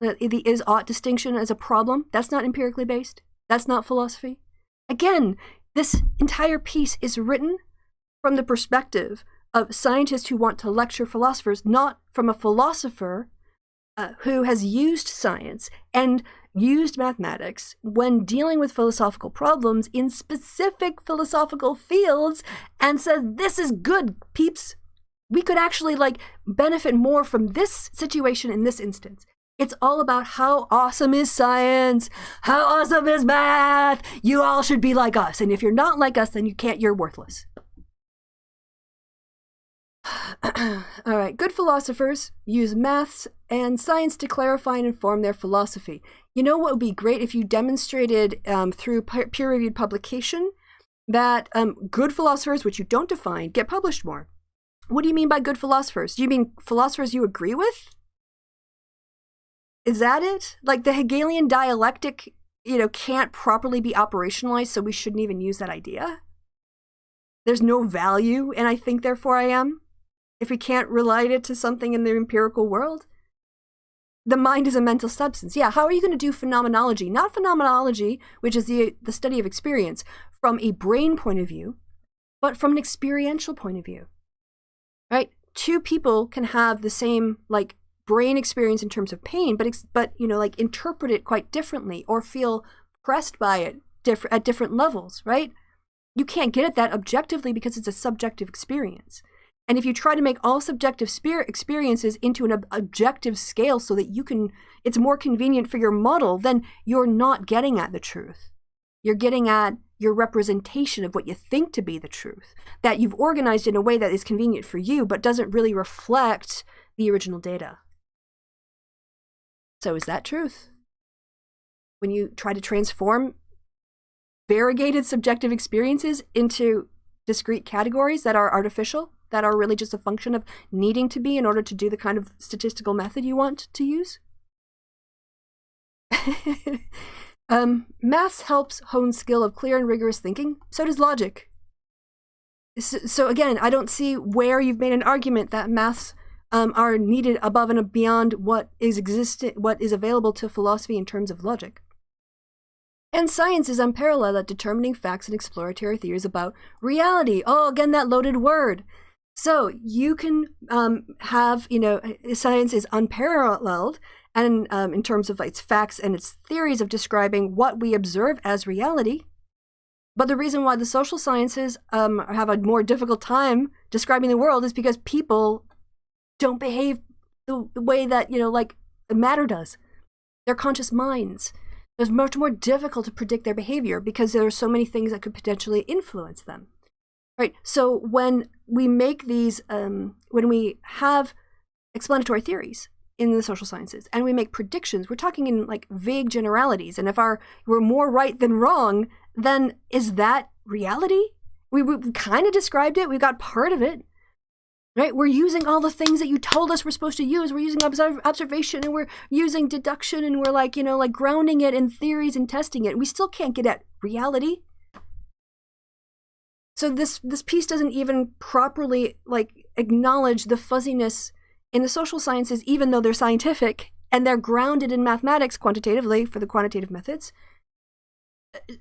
the is-ought distinction as a problem. That's not empirically based. That's not philosophy. Again, this entire piece is written from the perspective of scientists who want to lecture philosophers, not from a philosopher who has used science and used mathematics when dealing with philosophical problems in specific philosophical fields and said, this is good, peeps. We could actually benefit more from this situation in this instance. It's all about how awesome is science, how awesome is math. You all should be like us. And if you're not like us, then you're worthless. All right, good philosophers use maths and science to clarify and inform their philosophy. You know what would be great if you demonstrated through peer-reviewed publication that good philosophers, which you don't define, get published more. What do you mean by good philosophers? Do you mean philosophers you agree with? Is that it? Like the Hegelian dialectic, can't properly be operationalized, so we shouldn't even use that idea? There's no value in I think, therefore I am, if we can't relate it to something in the empirical world? The mind is a mental substance. Yeah, how are you going to do phenomenology? Not phenomenology, which is the study of experience, from a brain point of view, but from an experiential point of view. Right? two people can have the same like brain experience in terms of pain, but you know, like interpret it quite differently or feel pressed by it at different levels, right? You can't get at that objectively because it's a subjective experience. And if you try to make all subjective experiences into an objective scale so that it's more convenient for your model, then you're not getting at the truth. You're getting at your representation of what you think to be the truth, that you've organized in a way that is convenient for you, but doesn't really reflect the original data. So is that truth? When you try to transform variegated subjective experiences into discrete categories that are artificial, that are really just a function of needing to be in order to do the kind of statistical method you want to use? Maths helps hone skill of clear and rigorous thinking. So does logic. So again, I don't see where you've made an argument that maths are needed above and beyond what is available to philosophy in terms of logic. And science is unparalleled at determining facts and exploratory theories about reality. Oh, again, that loaded word. So you can have, you know, science is unparalleled and in terms of its facts and its theories of describing what we observe as reality. But the reason why the social sciences have a more difficult time describing the world is because people don't behave the way that, you know, like matter does. Their conscious minds. It's much more difficult to predict their behavior because there are so many things that could potentially influence them. Right. So when we make these, when we have explanatory theories in the social sciences and we make predictions, we're talking in like vague generalities. And if we're more right than wrong, then is that reality? We kind of described it. We got part of it. Right? We're using all the things that you told us we're supposed to use. We're using observation and we're using deduction and we're like, you know, like grounding it in theories and testing it. We still can't get at reality. So this piece doesn't even properly like acknowledge the fuzziness in the social sciences, even though they're scientific and they're grounded in mathematics quantitatively for the quantitative methods.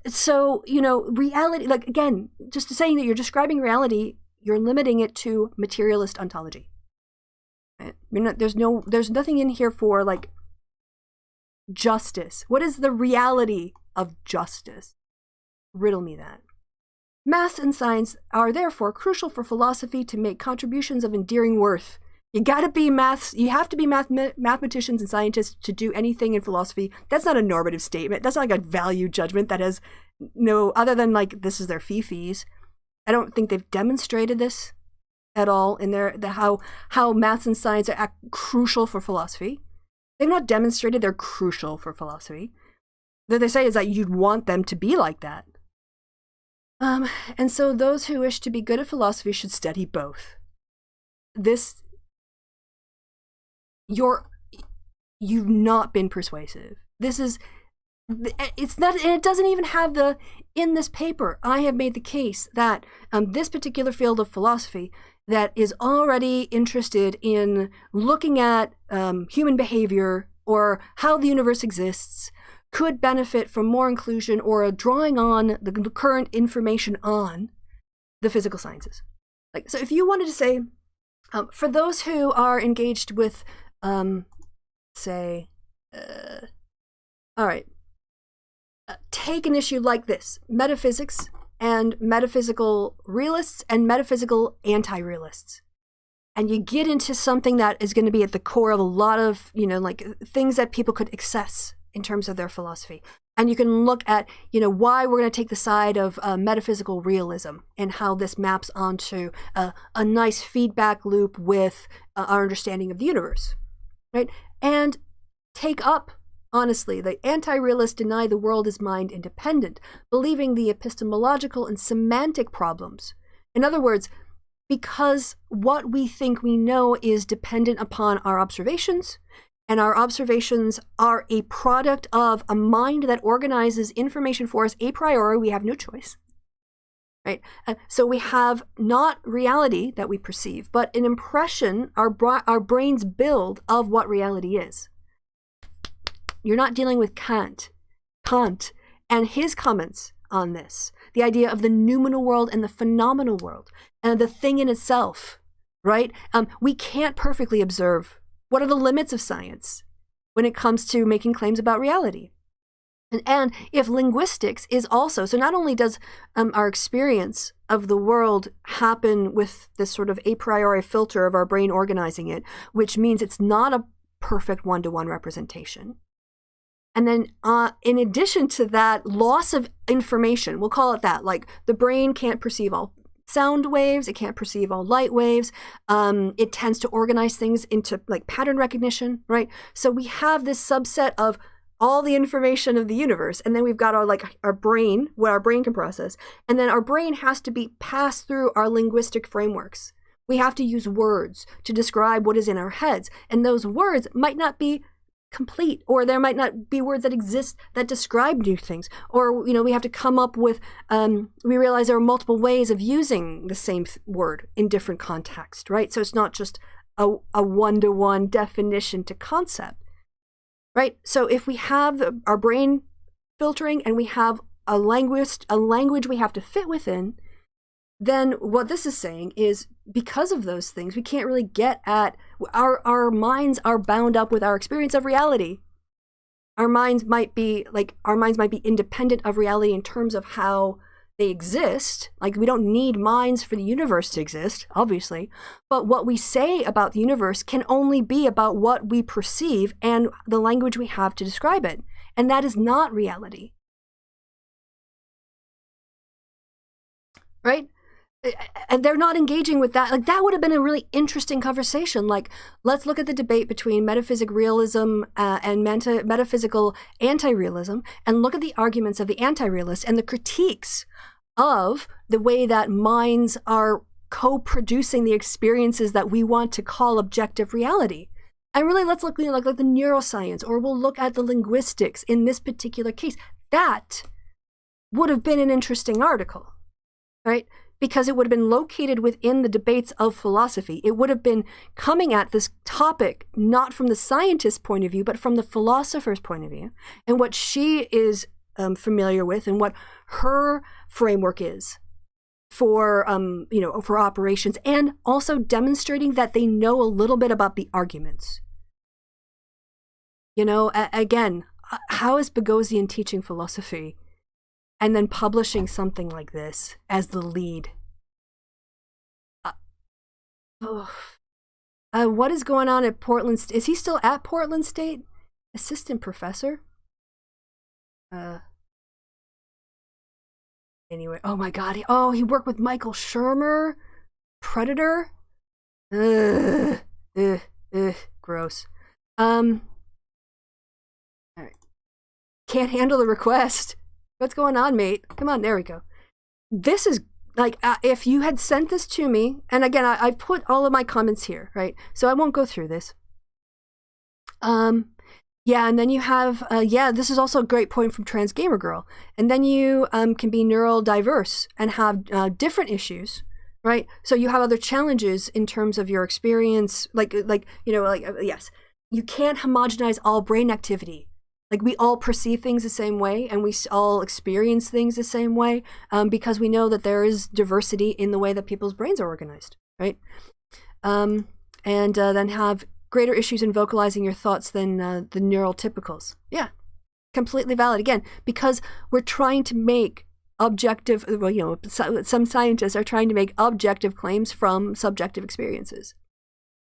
So, you know, reality, like again, just saying that you're describing reality, you're limiting it to materialist ontology. Right? There's nothing in here for like justice. What is the reality of justice? Riddle me that. Maths and science are therefore crucial for philosophy to make contributions of enduring worth. You have to be mathematicians and scientists to do anything in philosophy. That's not a normative statement. That's not like a value judgment that has no, other than like, this is their fees. I don't think they've demonstrated this at all in how maths and science are crucial for philosophy. They've not demonstrated they're crucial for philosophy. What they say is that you'd want them to be like that. And so those who wish to be good at philosophy should study both. You've not been persuasive. It's not, and it doesn't even have in this paper, I have made the case that this particular field of philosophy that is already interested in looking at human behavior or how the universe exists could benefit from more inclusion or a drawing on the current information on the physical sciences. Like, so if you wanted to say, for those who are engaged with, take an issue like this, metaphysics and metaphysical realists and metaphysical anti-realists. And you get into something that is going to be at the core of a lot of, you know, like things that people could access in terms of their philosophy. And you can look at, you know, why we're going to take the side of metaphysical realism and how this maps onto a nice feedback loop with our understanding of the universe, right? And take up, honestly, the anti-realists deny the world is mind independent, believing the epistemological and semantic problems. In other words, because what we think we know is dependent upon our observations, and our observations are a product of a mind that organizes information for us a priori. We have no choice, right? So we have not reality that we perceive, but an impression our brains build of what reality is. You're not dealing with Kant and his comments on this, the idea of the noumenal world and the phenomenal world, and the thing in itself, right? We can't perfectly observe. What are the limits of science when it comes to making claims about reality? And if linguistics is also, so not only does our experience of the world happen with this sort of a priori filter of our brain organizing it, which means it's not a perfect one-to-one representation. And then in addition to that, loss of information, we'll call it that, like the brain can't perceive all sound waves, it can't perceive all light waves, it tends to organize things into like pattern recognition, right? So we have this subset of all the information of the universe, and then we've got our brain, what our brain can process, and then our brain has to be passed through our linguistic frameworks. We have to use words to describe what is in our heads, and those words might not be complete, or there might not be words that exist that describe new things, or we have to come up with we realize there are multiple ways of using the same word in different contexts, right? So it's not just a one-to-one definition to concept, right? So if we have our brain filtering and we have a language we have to fit within, then what this is saying is because of those things, we can't really get at our minds are bound up with our experience of reality. Our minds might be independent of reality in terms of how they exist. Like, we don't need minds for the universe to exist, obviously. But what we say about the universe can only be about what we perceive and the language we have to describe it. And that is not reality. Right? And they're not engaging with that. Like, that would have been a really interesting conversation. Like, let's look at the debate between metaphysic realism and metaphysical anti-realism, and look at the arguments of the anti-realists and the critiques of the way that minds are co-producing the experiences that we want to call objective reality. And really, let's look like the neuroscience, or we'll look at the linguistics in this particular case. That would have been an interesting article, right? Because it would have been located within the debates of philosophy. It would have been coming at this topic not from the scientist's point of view, but from the philosopher's point of view, and what she is familiar with, and what her framework is for for operations, and also demonstrating that they know a little bit about the arguments. Again, how is Boghossian teaching philosophy and then publishing something like this as the lead? What is going on at Portland? Is he still at Portland State? Assistant professor? Anyway, oh my God. He worked with Michael Shermer? Predator? Gross. All right. Can't handle the request. What's going on, mate? Come on, there we go. This is like, if you had sent this to me, and again, I put all of my comments here, right? So I won't go through this. Yeah, and then you have, this is also a great point from Trans Gamer Girl. And then you can be neurodiverse and have different issues, right? So you have other challenges in terms of your experience, yes, you can't homogenize all brain activity. Like, we all perceive things the same way, and we all experience things the same way, because we know that there is diversity in the way that people's brains are organized, right? And then have greater issues in vocalizing your thoughts than the neurotypicals. Yeah, completely valid. Again, because we're trying to make objective, some scientists are trying to make objective claims from subjective experiences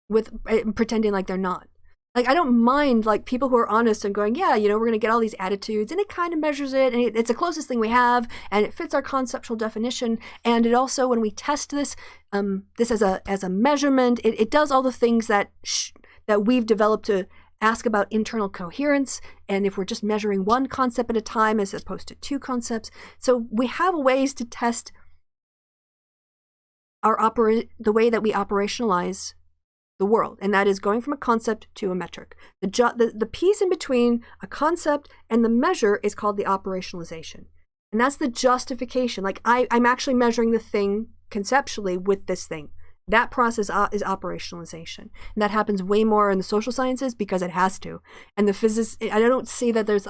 with pretending like they're not. Like, I don't mind, like, people who are honest and going, yeah, we're going to get all these attitudes, and it kind of measures it, and it's the closest thing we have, and it fits our conceptual definition, and it also, when we test this as a measurement, it does all the things that we've developed to ask about internal coherence, and if we're just measuring one concept at a time as opposed to two concepts. So we have ways to test the way that we operationalize the world, and that is going from a concept to a metric. The piece in between a concept and the measure is called the operationalization, and that's the justification. Like, I'm actually measuring the thing conceptually with this thing. That process is operationalization, and that happens way more in the social sciences because it has to. And the physics, I don't see that there's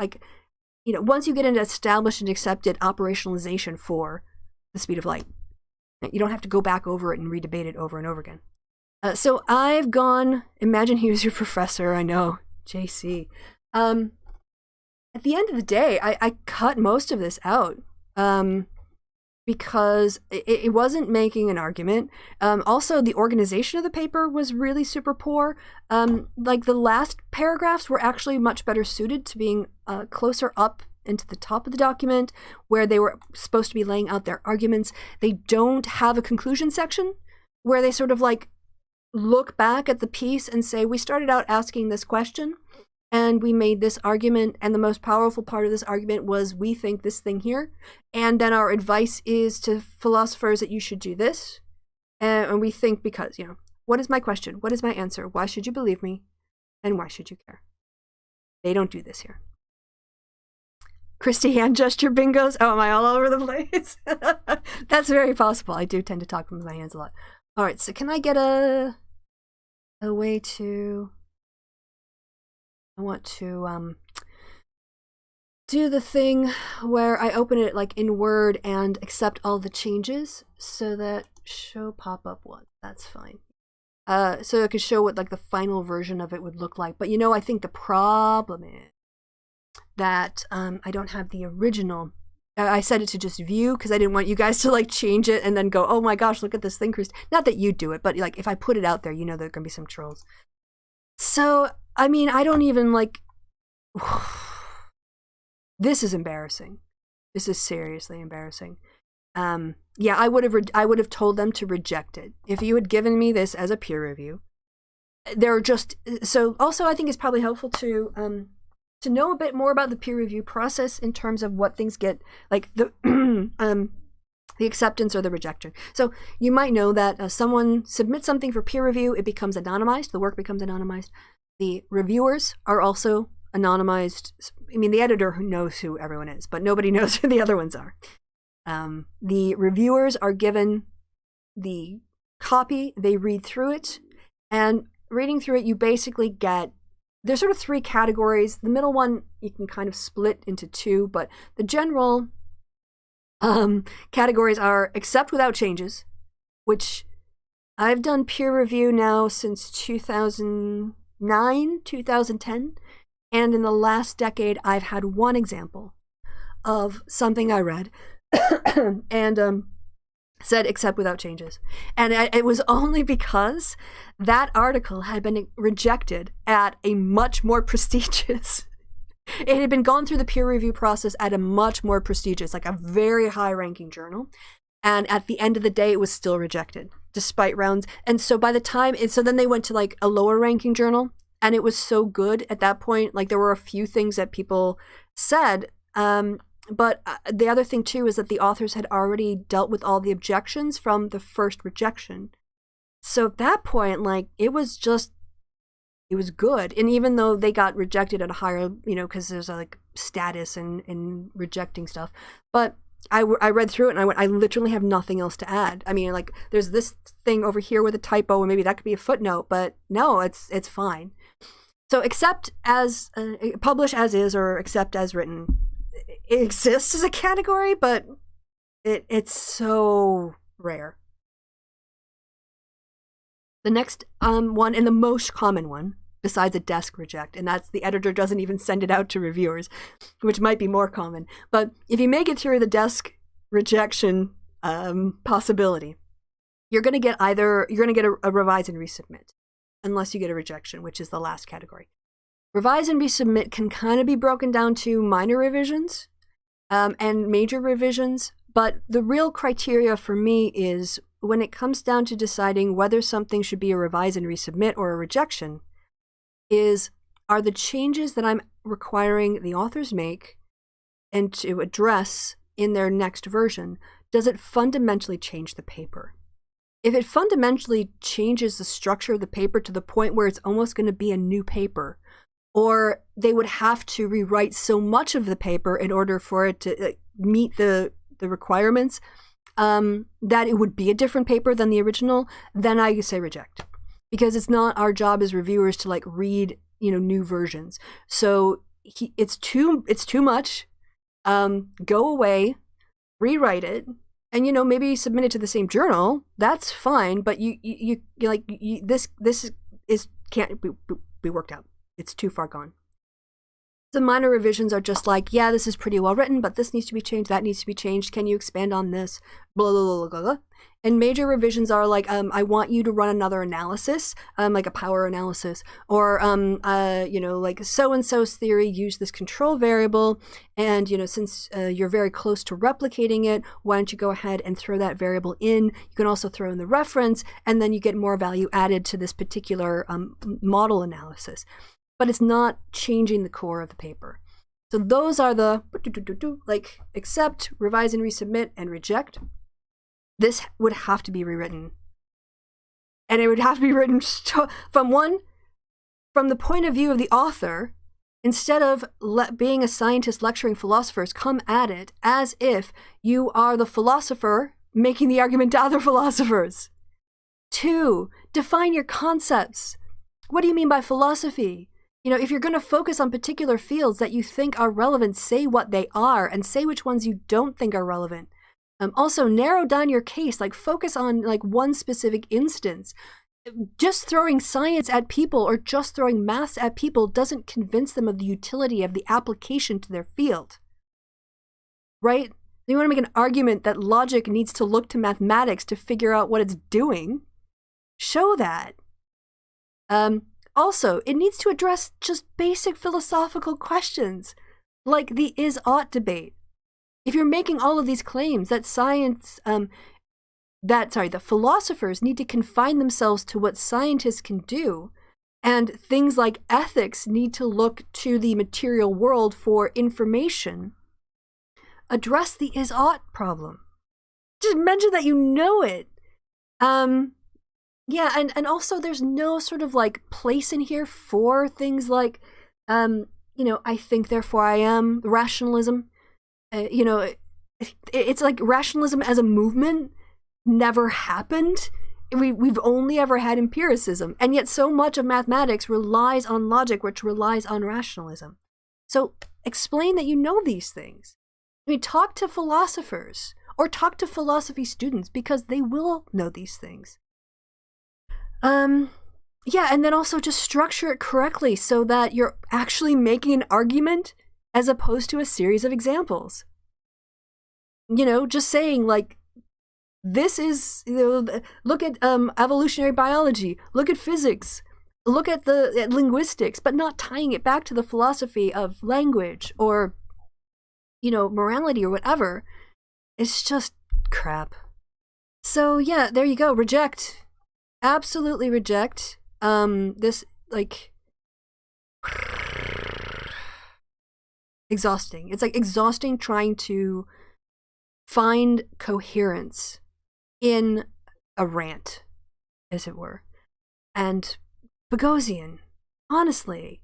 once you get into established and accepted operationalization for the speed of light, you don't have to go back over it and redebate it over and over again. So I've gone, imagine he was your professor, I know, JC. At the end of the day, I cut most of this out because it wasn't making an argument. Also, the organization of the paper was really super poor. Like the last paragraphs were actually much better suited to being closer up into the top of the document where they were supposed to be laying out their arguments. They don't have a conclusion section where they sort of like look back at the piece and say, we started out asking this question and we made this argument, and the most powerful part of this argument was we think this thing here, and then our advice is to philosophers that you should do this, and we think because, what is my question? What is my answer? Why should you believe me? And why should you care? They don't do this here. Kristi hand gesture bingos. Oh, am I all over the place? That's very possible. I do tend to talk with my hands a lot. All right, so can I get a way to... I want to do the thing where I open it like in Word and accept all the changes so that show pop-up one. That's fine. So I could show what like the final version of it would look like. But I think the problem is that I don't have the original. I set it to just view because I didn't want you guys to like change it and then go, oh my gosh, look at this thing, Kristi. Not that you do it, but like if I put it out there, there are gonna be some trolls. So I mean, I don't even like. This is embarrassing. This is seriously embarrassing. Yeah, I would have told them to reject it if you had given me this as a peer review. They're just so. Also, I think it's probably helpful to know a bit more about the peer review process in terms of what things get like the the acceptance or the rejection. So you might know that someone submits something for peer review, it becomes anonymized. The work becomes anonymized. The reviewers are also anonymized. I mean, the editor knows who everyone is, but nobody knows who the other ones are. The reviewers are given the copy, they read through it, and reading through it, you basically get, there's sort of three categories. The middle one, you can kind of split into two, but the general categories are accept without changes, which I've done peer review now since 2009, 2010, and in the last decade I've had one example of something I read and said accept without changes, and it was only because that article had been rejected at a much more prestigious it had been gone through the peer review process at a much more prestigious, like a very high ranking journal, and at the end of the day it was still rejected despite rounds. And so by the time so then they went to like a lower ranking journal, and it was so good at that point, like there were a few things that people said, but the other thing too is that the authors had already dealt with all the objections from the first rejection. So at that point, like it was good. And even though they got rejected at a higher, because there's like status in rejecting stuff, but I read through it and I literally have nothing else to add. I mean, like there's this thing over here with a typo, and maybe that could be a footnote, but no, it's fine. So accept as, publish as is, or accept as written. It exists as a category, but it's so rare. The next one, and the most common one, besides a desk reject, and that's the editor doesn't even send it out to reviewers, which might be more common. But if you make it through the desk rejection possibility, you're going to get a revise and resubmit, unless you get a rejection, which is the last category. Revise and resubmit can kind of be broken down to minor revisions and major revisions, but the real criteria for me is when it comes down to deciding whether something should be a revise and resubmit or a rejection, are the changes that I'm requiring the authors make and to address in their next version, does it fundamentally change the paper? If it fundamentally changes the structure of the paper to the point where it's almost going to be a new paper, or they would have to rewrite so much of the paper in order for it to meet the requirements, that it would be a different paper than the original, then I say reject. Because it's not our job as reviewers to like read, new versions. So it's too much. Go away, rewrite it, and maybe submit it to the same journal. That's fine, but this can't be worked out. It's too far gone. The minor revisions are just like, yeah, this is pretty well written, but this needs to be changed, that needs to be changed. Can you expand on this? Blah, blah, blah, blah, blah. And major revisions are like, I want you to run another analysis, like a power analysis, or, like so-and-so's theory used this control variable, and, since you're very close to replicating it, why don't you go ahead and throw that variable in? You can also throw in the reference, and then you get more value added to this particular model analysis. But it's not changing the core of the paper. So those are the, like, accept, revise and resubmit, and reject. This would have to be rewritten. And it would have to be written from the point of view of the author, instead of being a scientist lecturing philosophers, come at it as if you are the philosopher making the argument to other philosophers. 2, define your concepts. What do you mean by philosophy? If you're going to focus on particular fields that you think are relevant, say what they are and say which ones you don't think are relevant. Also, narrow down your case, like focus on like one specific instance. Just throwing science at people or just throwing maths at people doesn't convince them of the utility of the application to their field. Right? You want to make an argument that logic needs to look to mathematics to figure out what it's doing. Show that. Also, it needs to address just basic philosophical questions, like the is-ought debate. If you're making all of these claims that the philosophers need to confine themselves to what scientists can do, and things like ethics need to look to the material world for information, address the is-ought problem. Just mention that you know it. Yeah, and also there's no sort of like place in here for things like, I think therefore I am, rationalism. It's like rationalism as a movement never happened. We've only ever had empiricism, and yet so much of mathematics relies on logic, which relies on rationalism. So explain that you know these things. Talk to philosophers or talk to philosophy students because they will know these things. Yeah, and then also just structure it correctly so that you're actually making an argument as opposed to a series of examples. Just saying like, this is, look at evolutionary biology, look at physics, look at at linguistics, but not tying it back to the philosophy of language or, morality or whatever. It's just crap. So yeah, there you go. Reject. Absolutely reject. This, like, exhausting. It's like exhausting trying to find coherence in a rant, as it were. And Boghossian, honestly,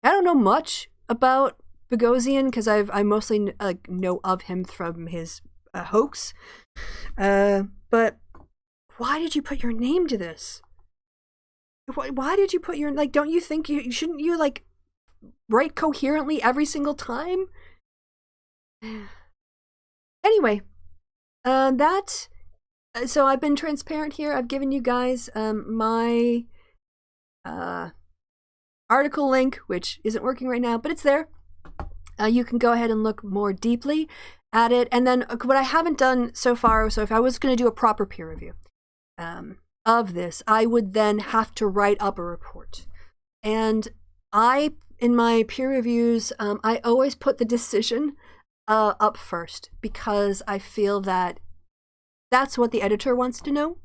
I don't know much about Boghossian because I mostly know of him from his hoax. But why did you put your name to this? Why did you put your, like, don't you think shouldn't you, like, write coherently every single time? Anyway, so I've been transparent here. I've given you guys my article link, which isn't working right now, but it's there. You can go ahead and look more deeply at it. And then what I haven't done so far, so if I was going to do a proper peer review of this, I would then have to write up a report. And in my peer reviews, I always put the decision up first because I feel that that's what the editor wants to know.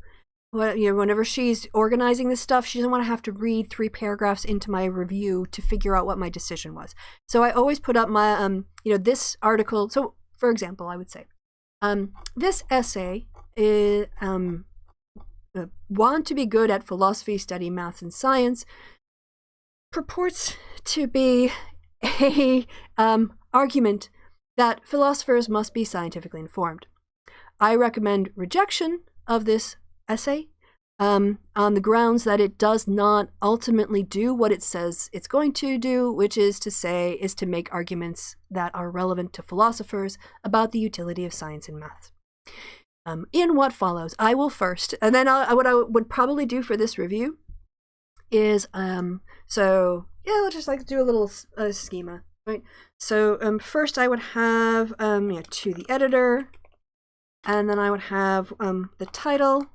Whenever she's organizing this stuff, she doesn't want to have to read 3 paragraphs into my review to figure out what my decision was. So I always put up my, this article. So, for example, I would say, this essay is, want to be good at philosophy, study math, and science, purports to be a argument that philosophers must be scientifically informed. I recommend rejection of this essay on the grounds that it does not ultimately do what it says it's going to do, which is to make arguments that are relevant to philosophers about the utility of science and math. in what follows. I will first, and then what I would probably do for this review is, so yeah, let's just like do a little schema, right? So first I would have to the editor, and then I would have the title,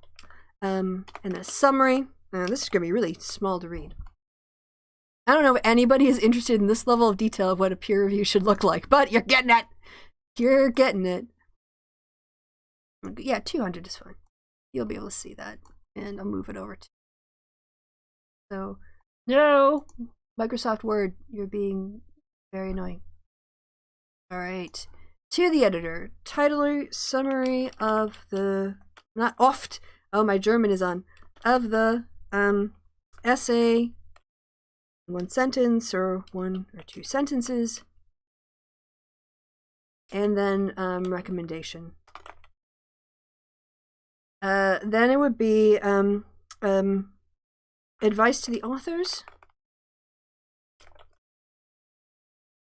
and the summary. This is going to be really small to read. I don't know if anybody is interested in this level of detail of what a peer review should look like, but you're getting it. You're getting it. Yeah, 200 is fine. You'll be able to see that. And I'll move it over to. So, no! Microsoft Word, you're being very annoying. Alright. To the editor. Title summary of the. Not oft. Oh, my German is on. Of the essay. One sentence or one or two sentences. And then recommendation. Then it would be advice to the authors.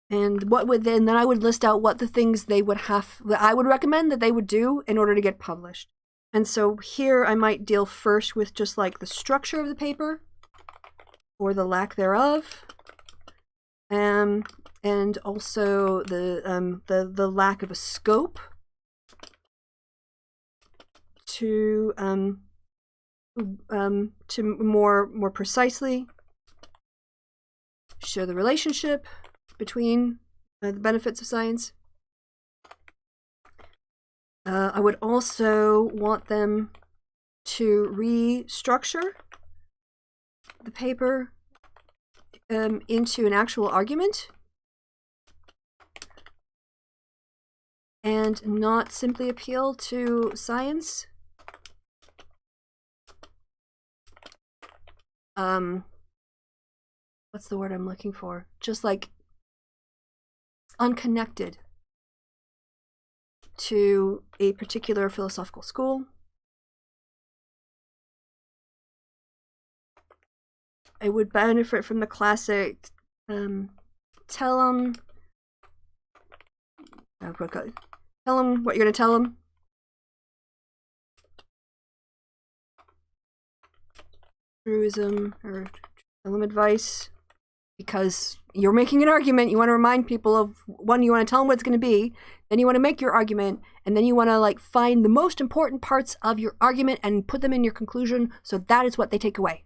And what would then I would list out what the things they would have that I would recommend that they would do in order to get published. And so here I might deal first with just like the structure of the paper or the lack thereof. And also the lack of a scope to more precisely show the relationship between the benefits of science. I would also want them to restructure the paper into an actual argument and not simply appeal to science. What's the word I'm looking for? Just like unconnected to a particular philosophical school. I would benefit from the classic tell them what you're going to tell them. Truism or tell them advice, because you're making an argument. You want to remind people of one, you want to tell them what it's going to be, then you want to make your argument, and then you want to like find the most important parts of your argument and put them in your conclusion, so that is what they take away.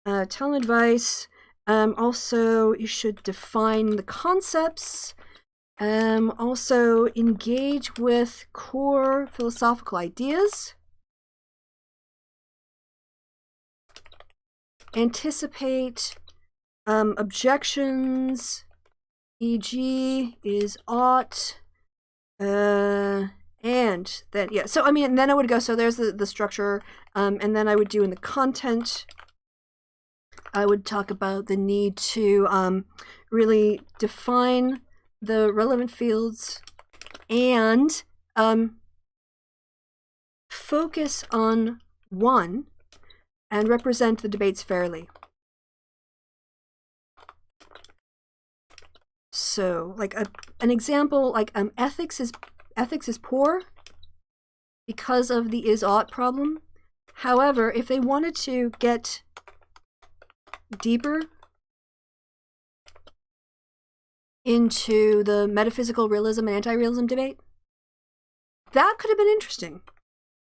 Tell them advice. Also, you should define the concepts. Also, engage with core philosophical ideas. Anticipate objections, e.g. is ought, and then, yeah, so I mean, and then I would go, so there's the structure, and then I would do in the content, I would talk about the need to really define the relevant fields and focus on one and represent the debates fairly. So, like an example, like ethics is poor because of the is-ought problem. However, if they wanted to get deeper into the metaphysical realism and anti-realism debate, that could have been interesting,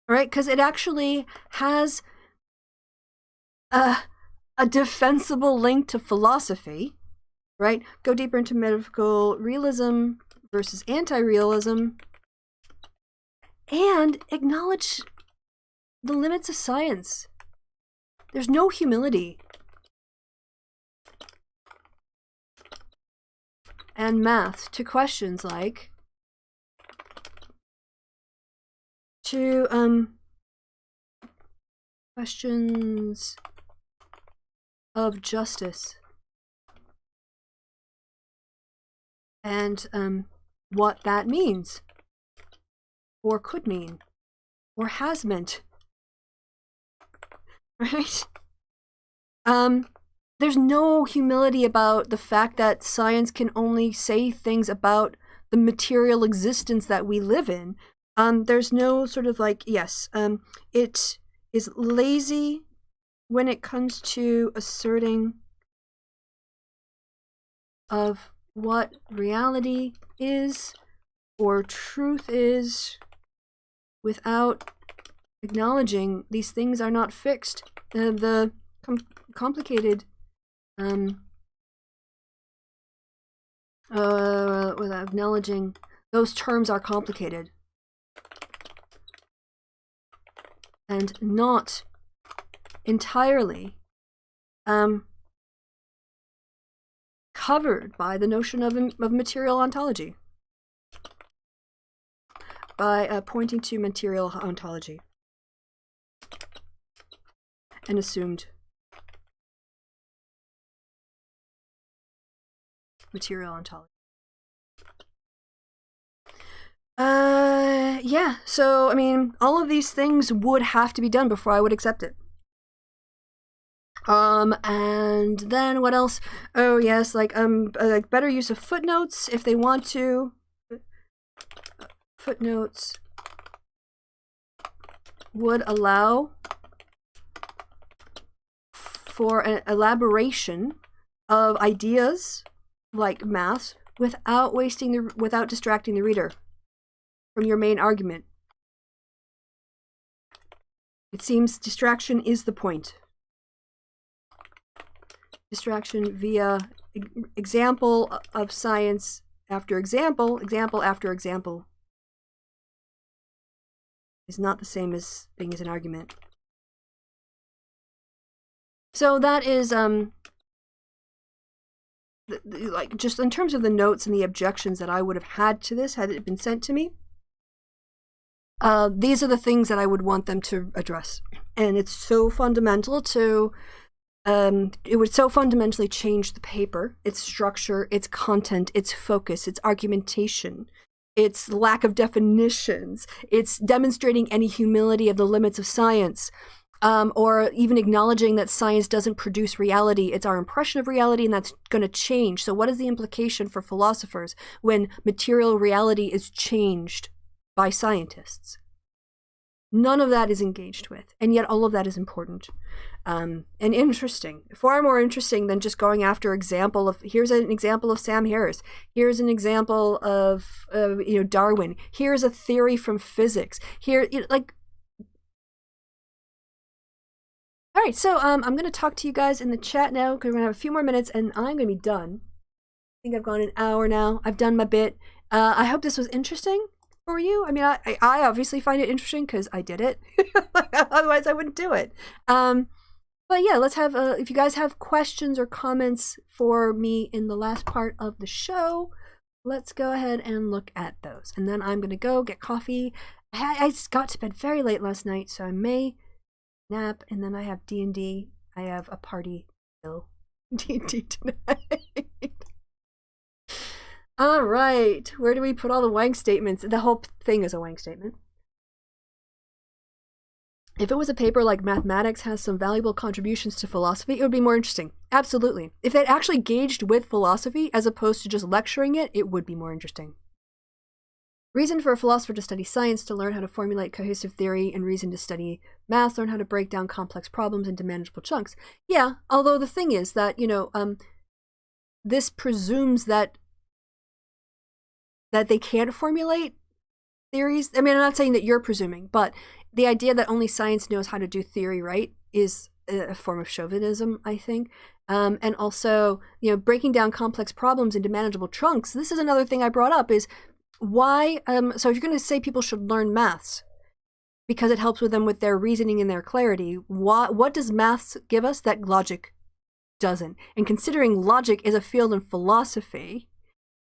right? Because it actually has a defensible link to philosophy, right? Go deeper into metaphysical realism versus anti-realism, and acknowledge the limits of science. There's no humility. And math to questions like questions of justice and what that means or could mean or has meant, right? There's no humility about the fact that science can only say things about the material existence that we live in, There's no sort of like, yes, it is lazy when it comes to asserting of what reality is or truth is without acknowledging these things are not fixed. The complicated without acknowledging those terms are complicated and not entirely covered by the notion of material ontology, by pointing to material ontology and assumed material ontology. Yeah, so I mean, all of these things would have to be done before I would accept it. And then what else? Oh yes, like better use of footnotes if they want to. Footnotes would allow for an elaboration of ideas like math without distracting the reader from your main argument. It seems distraction is the point. Distraction via example of science after example, example after example, is not the same as being as an argument. So that is like just in terms of the notes and the objections that I would have had to this had it been sent to me. These are the things that I would want them to address, and it's so fundamental to. It would so fundamentally change the paper, its structure, its content, its focus, its argumentation, its lack of definitions, its demonstrating any humility of the limits of science, or even acknowledging that science doesn't produce reality. It's our impression of reality, and that's going to change. So what is the implication for philosophers when material reality is changed by scientists? None of that is engaged with, and yet all of that is important. And interesting, far more interesting than just going after example of, here's an example of Sam Harris, here's an example of Darwin, here's a theory from physics, here, like. All right, so I'm going to talk to you guys in the chat now because we're going to have a few more minutes and I'm going to be done. I think I've gone an hour now. I've done my bit. I hope this was interesting for you. I mean, I obviously find it interesting because I did it. Otherwise, I wouldn't do it. But yeah, let's have, if you guys have questions or comments for me in the last part of the show, let's go ahead and look at those. And then I'm going to go get coffee. I got to bed very late last night, so I may nap, and then I have D&D. I have a party still. D&D tonight. All right, where do we put all the wank statements? The whole thing is a wank statement. If it was a paper like mathematics has some valuable contributions to philosophy, it would be more interesting. Absolutely. If it actually engaged with philosophy as opposed to just lecturing it, it would be more interesting. Reason for a philosopher to study science, to learn how to formulate cohesive theory, and reason to study math, learn how to break down complex problems into manageable chunks. Yeah, although the thing is that, this presumes that they can't formulate theories. I mean, I'm not saying that you're presuming, but the idea that only science knows how to do theory right is a form of chauvinism, I think. And also, breaking down complex problems into manageable chunks. This is another thing I brought up is why, so if you're going to say people should learn maths because it helps with them with their reasoning and their clarity, what does maths give us that logic doesn't? And considering logic is a field in philosophy,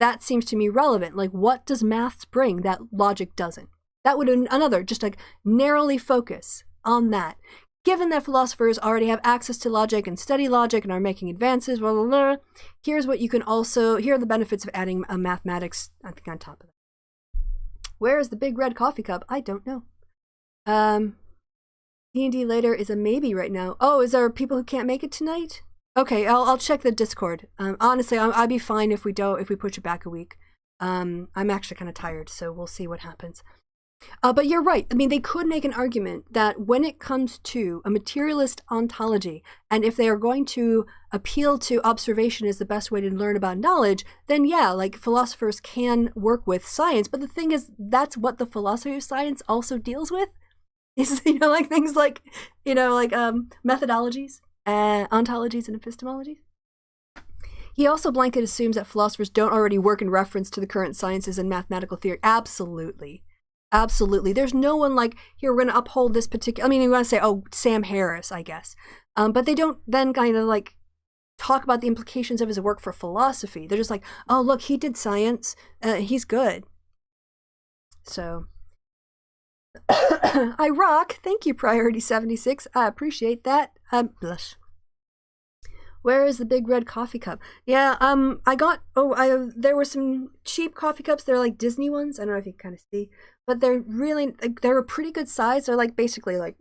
that seems to me relevant. Like, what does maths bring that logic doesn't? That would just like narrowly focus on that. Given that philosophers already have access to logic and study logic and are making advances, blah, blah, blah, here's what you can also, here are the benefits of adding a mathematics, I think, on top of it. Where is the big red coffee cup? I don't know. D&D later is a maybe right now. Oh, is there people who can't make it tonight? Okay, I'll check the Discord. Honestly, I'd be fine if we push it back a week. I'm actually kind of tired, so we'll see what happens. But you're right. I mean, they could make an argument that when it comes to a materialist ontology, and if they are going to appeal to observation as the best way to learn about knowledge, then yeah, like philosophers can work with science. But the thing is, that's what the philosophy of science also deals with. Is, like things like, methodologies, ontologies, and epistemologies. He also blanket assumes that philosophers don't already work in reference to the current sciences and mathematical theory. Absolutely. Absolutely. There's no one like, here, we're going to uphold this particular, you want to say, oh, Sam Harris, I guess. But they don't then kind of like talk about the implications of his work for philosophy. They're just like, oh, look, he did science. He's good. So, I rock. Thank you, Priority 76. I appreciate that. Blush. Where is the big red coffee cup? Yeah, there were some cheap coffee cups. They're like Disney ones. I don't know if you can kind of see, but they're a pretty good size. They're like basically like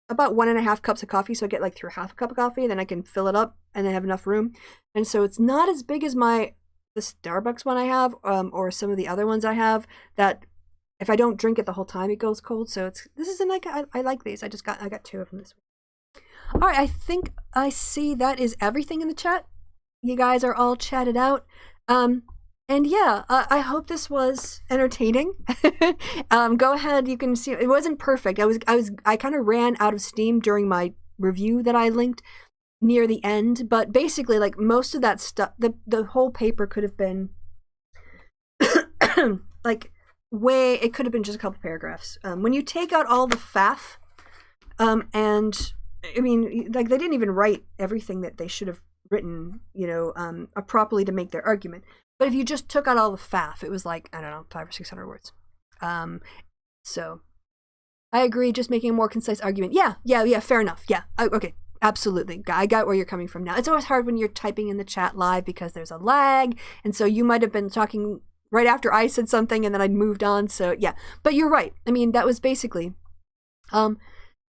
about 1.5 cups of coffee. So I get like through half a cup of coffee, and then I can fill it up and then have enough room. And so it's not as big as the Starbucks one I have, or some of the other ones I have that if I don't drink it the whole time, it goes cold. So I like these. I got 2 of them this week. All right, I think I see that is everything in the chat. You guys are all chatted out. And yeah, I hope this was entertaining. Go ahead, you can see it wasn't perfect. I kind of ran out of steam during my review that I linked near the end, but basically like most of that stuff, the whole paper could have been it could have been just a couple paragraphs. When you take out all the faff, and I mean, like they didn't even write everything that they should have written, properly to make their argument. But if you just took out all the faff, it was like, I don't know, 500 or 600 words. So I agree, just making a more concise argument. Yeah, fair enough. Yeah, okay, absolutely. I got where you're coming from now. It's always hard when you're typing in the chat live because there's a lag. And so you might have been talking right after I said something and then I moved on. So yeah, but you're right. I mean, that was basically,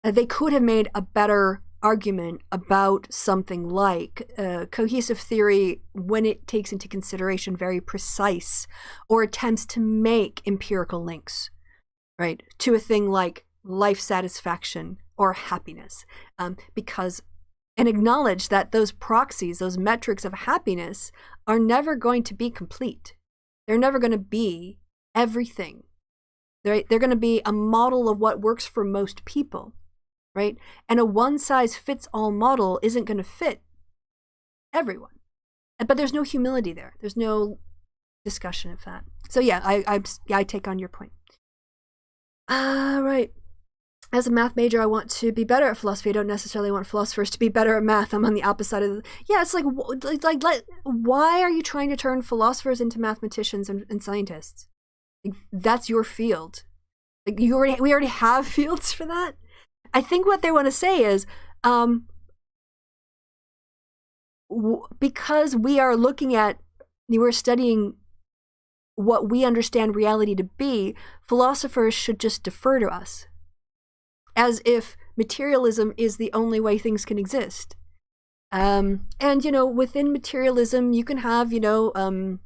they could have made a better argument about something like cohesive theory when it takes into consideration very precise or attempts to make empirical links, right, to a thing like life satisfaction or happiness, and acknowledge that those proxies, those metrics of happiness are never going to be complete. They're never going to be everything. They're going to be a model of what works for most people. Right? And a one-size-fits-all model isn't going to fit everyone. But there's no humility there. There's no discussion of that. So yeah, I take on your point. Right. As a math major, I want to be better at philosophy. I don't necessarily want philosophers to be better at math. I'm on the opposite of yeah, it's like why are you trying to turn philosophers into mathematicians and scientists? Like, that's your field. Like we already have fields for that. I think what they want to say is, because we're studying what we understand reality to be, philosophers should just defer to us, as if materialism is the only way things can exist. And, within materialism, you can have, even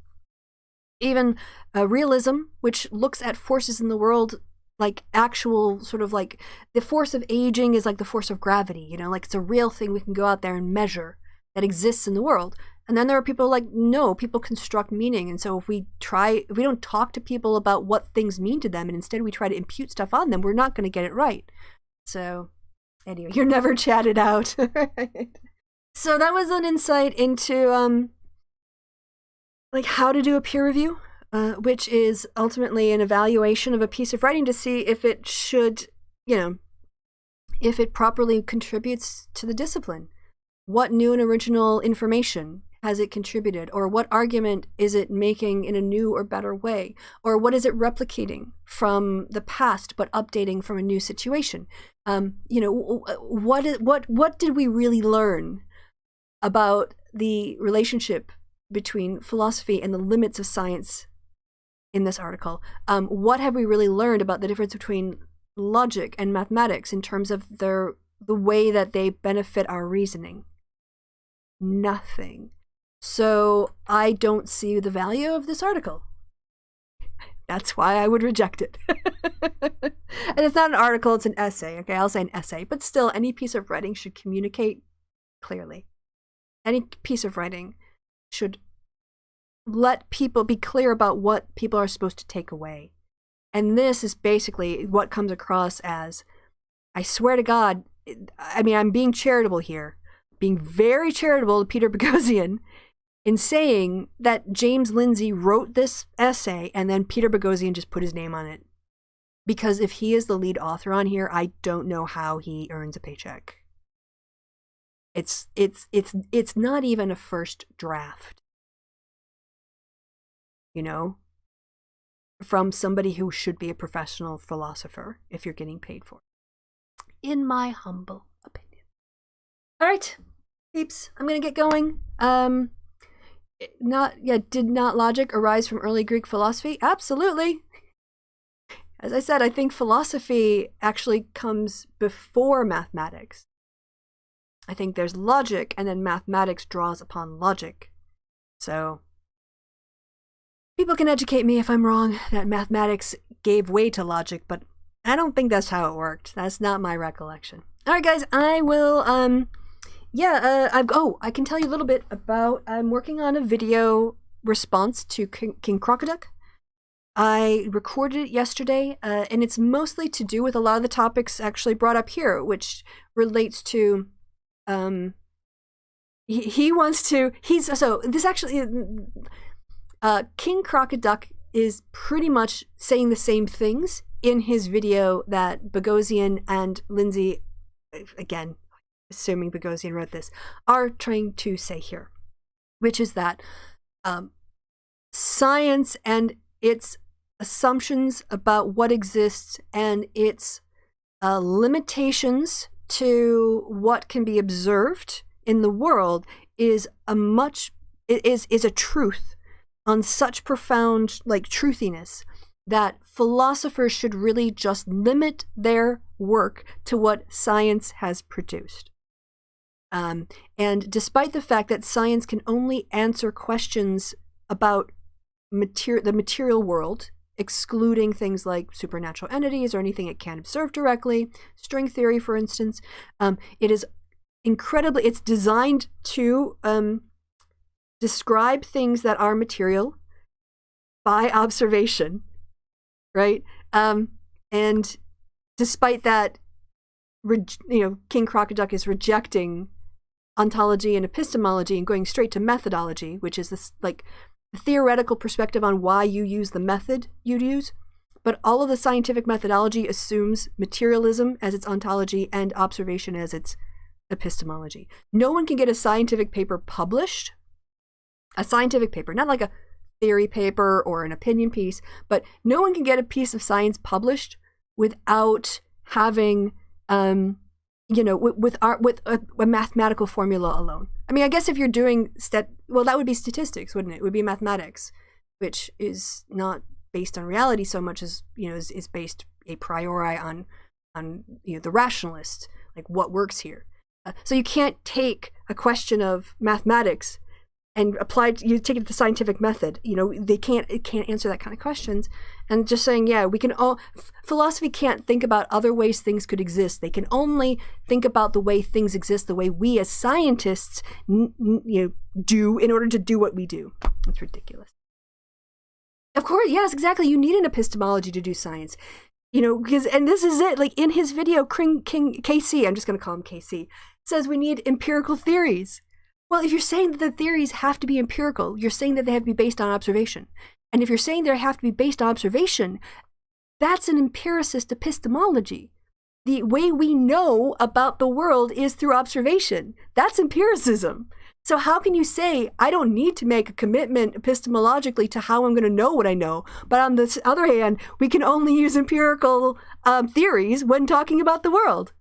realism, which looks at forces in the world like actual sort of like the force of aging is like the force of gravity, like it's a real thing we can go out there and measure that exists in the world. And then there are people like, no, people construct meaning. And so if we don't talk to people about what things mean to them and instead we try to impute stuff on them, we're not going to get it right. So anyway, you're never chatted out. Right? So that was an insight into like how to do a peer review. Which is ultimately an evaluation of a piece of writing to see if it should, if it properly contributes to the discipline. What new and original information has it contributed? Or what argument is it making in a new or better way? Or what is it replicating from the past but updating from a new situation? What did we really learn about the relationship between philosophy and the limits of science in this article? What have we really learned about the difference between logic and mathematics in terms of the way that they benefit our reasoning? Nothing. So I don't see the value of this article. That's why I would reject it. And it's not an article, it's an essay. Okay, I'll say an essay. But still, any piece of writing should communicate clearly. Any piece of writing should let people be clear about what people are supposed to take away. And this is basically what comes across as, I swear to God, I mean, I'm being charitable here, being very charitable to Peter Boghossian in saying that James Lindsay wrote this essay and then Peter Boghossian just put his name on it. Because if he is the lead author on here, I don't know how he earns a paycheck. It's not even a first draft. You know? From somebody who should be a professional philosopher if you're getting paid for it. In my humble opinion. All right, peeps, I'm going to get going. Did not logic arise from early Greek philosophy? Absolutely. As I said, I think philosophy actually comes before mathematics. I think there's logic, and then mathematics draws upon logic. So, people can educate me if I'm wrong, that mathematics gave way to logic, but I don't think that's how it worked. That's not my recollection. All right, guys, I will, I can tell you a little bit about, I'm working on a video response to King Crocoduck. I recorded it yesterday, and it's mostly to do with a lot of the topics actually brought up here, which relates to, King Crocoduck is pretty much saying the same things in his video that Boghossian and Lindsay, again, assuming Boghossian wrote this, are trying to say here, which is that science and its assumptions about what exists and its limitations to what can be observed in the world is a truth on such profound truthiness that philosophers should really just limit their work to what science has produced. And despite the fact that science can only answer questions about the material world, excluding things like supernatural entities or anything it can't observe directly, string theory, for instance, it's designed to describe things that are material by observation, right? And despite that, King Crocoduck is rejecting ontology and epistemology and going straight to methodology, which is this theoretical perspective on why you use the method you use. But all of the scientific methodology assumes materialism as its ontology and observation as its epistemology. No one can get a scientific paper published, a scientific paper, not like a theory paper or an opinion piece, but no one can get a piece of science published without having, with a mathematical formula alone. I mean, I guess if you're doing that would be statistics, wouldn't it? It would be mathematics, which is not based on reality so much as, is based a priori on the rationalist, like what works here. So you can't take a question of mathematics and you take it to the scientific method. It can't answer that kind of questions. And just saying, philosophy can't think about other ways things could exist. They can only think about the way things exist, the way we as scientists, do in order to do what we do. It's ridiculous. Of course, yes, exactly. You need an epistemology to do science. And this is it. Like in his video, King KC, I'm just going to call him KC, says we need empirical theories. Well, if you're saying that the theories have to be empirical, you're saying that they have to be based on observation. And if you're saying they have to be based on observation, that's an empiricist epistemology. The way we know about the world is through observation. That's empiricism. So how can you say, I don't need to make a commitment epistemologically to how I'm going to know what I know, but on the other hand, we can only use empirical theories when talking about the world?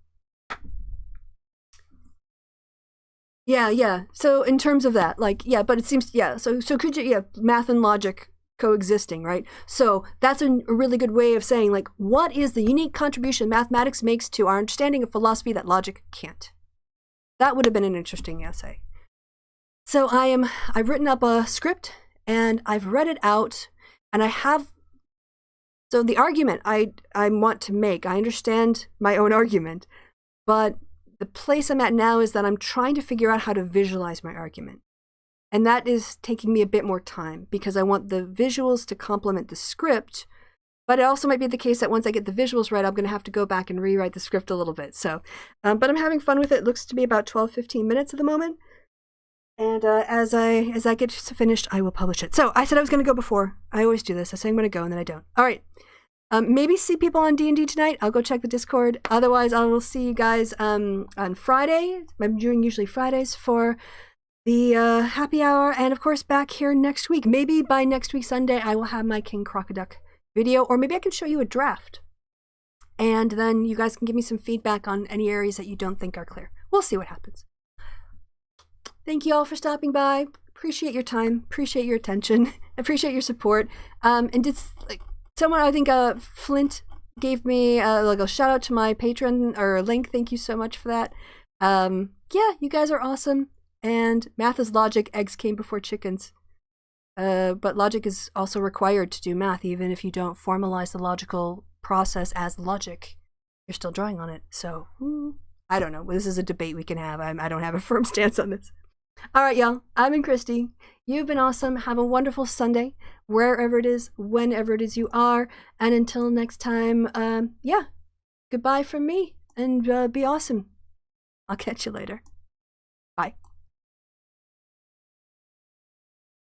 Yeah. So in terms of that, but it seems, so could you, math and logic coexisting, right? So that's a really good way of saying, what is the unique contribution mathematics makes to our understanding of philosophy that logic can't? That would have been an interesting essay. So I've written up a script and I've read it out, and I have So the argument I want to make, I understand my own argument, but the place I'm at now is that I'm trying to figure out how to visualize my argument. And that is taking me a bit more time because I want the visuals to complement the script. But it also might be the case that once I get the visuals right, I'm going to have to go back and rewrite the script a little bit. So, but I'm having fun with it. It looks to be about 12-15 minutes at the moment. And as I get finished, I will publish it. So I said I was going to go before. I always do this. I say I'm going to go and then I don't. All right. Maybe see people on D&D tonight. I'll go check the Discord. Otherwise, I will see you guys on Friday. I'm doing usually Fridays for the happy hour. And of course, back here next week. Maybe by next week, Sunday, I will have my King Crocoduck video. Or maybe I can show you a draft. And then you guys can give me some feedback on any areas that you don't think are clear. We'll see what happens. Thank you all for stopping by. Appreciate your time. Appreciate your attention. Appreciate your support. And it's like someone, I think Flint gave me like a shout out to my Patreon or link. Thank you so much for that. Yeah, you guys are awesome. And math is logic. Eggs came before chickens. But logic is also required to do math, even if you don't formalize the logical process as logic. You're still drawing on it. So I don't know. This is a debate we can have. I don't have a firm stance on this. All right, y'all. I've been Kristi. You've been awesome. Have a wonderful Sunday, wherever it is, whenever it is you are. And until next time, yeah, goodbye from me and be awesome. I'll catch you later.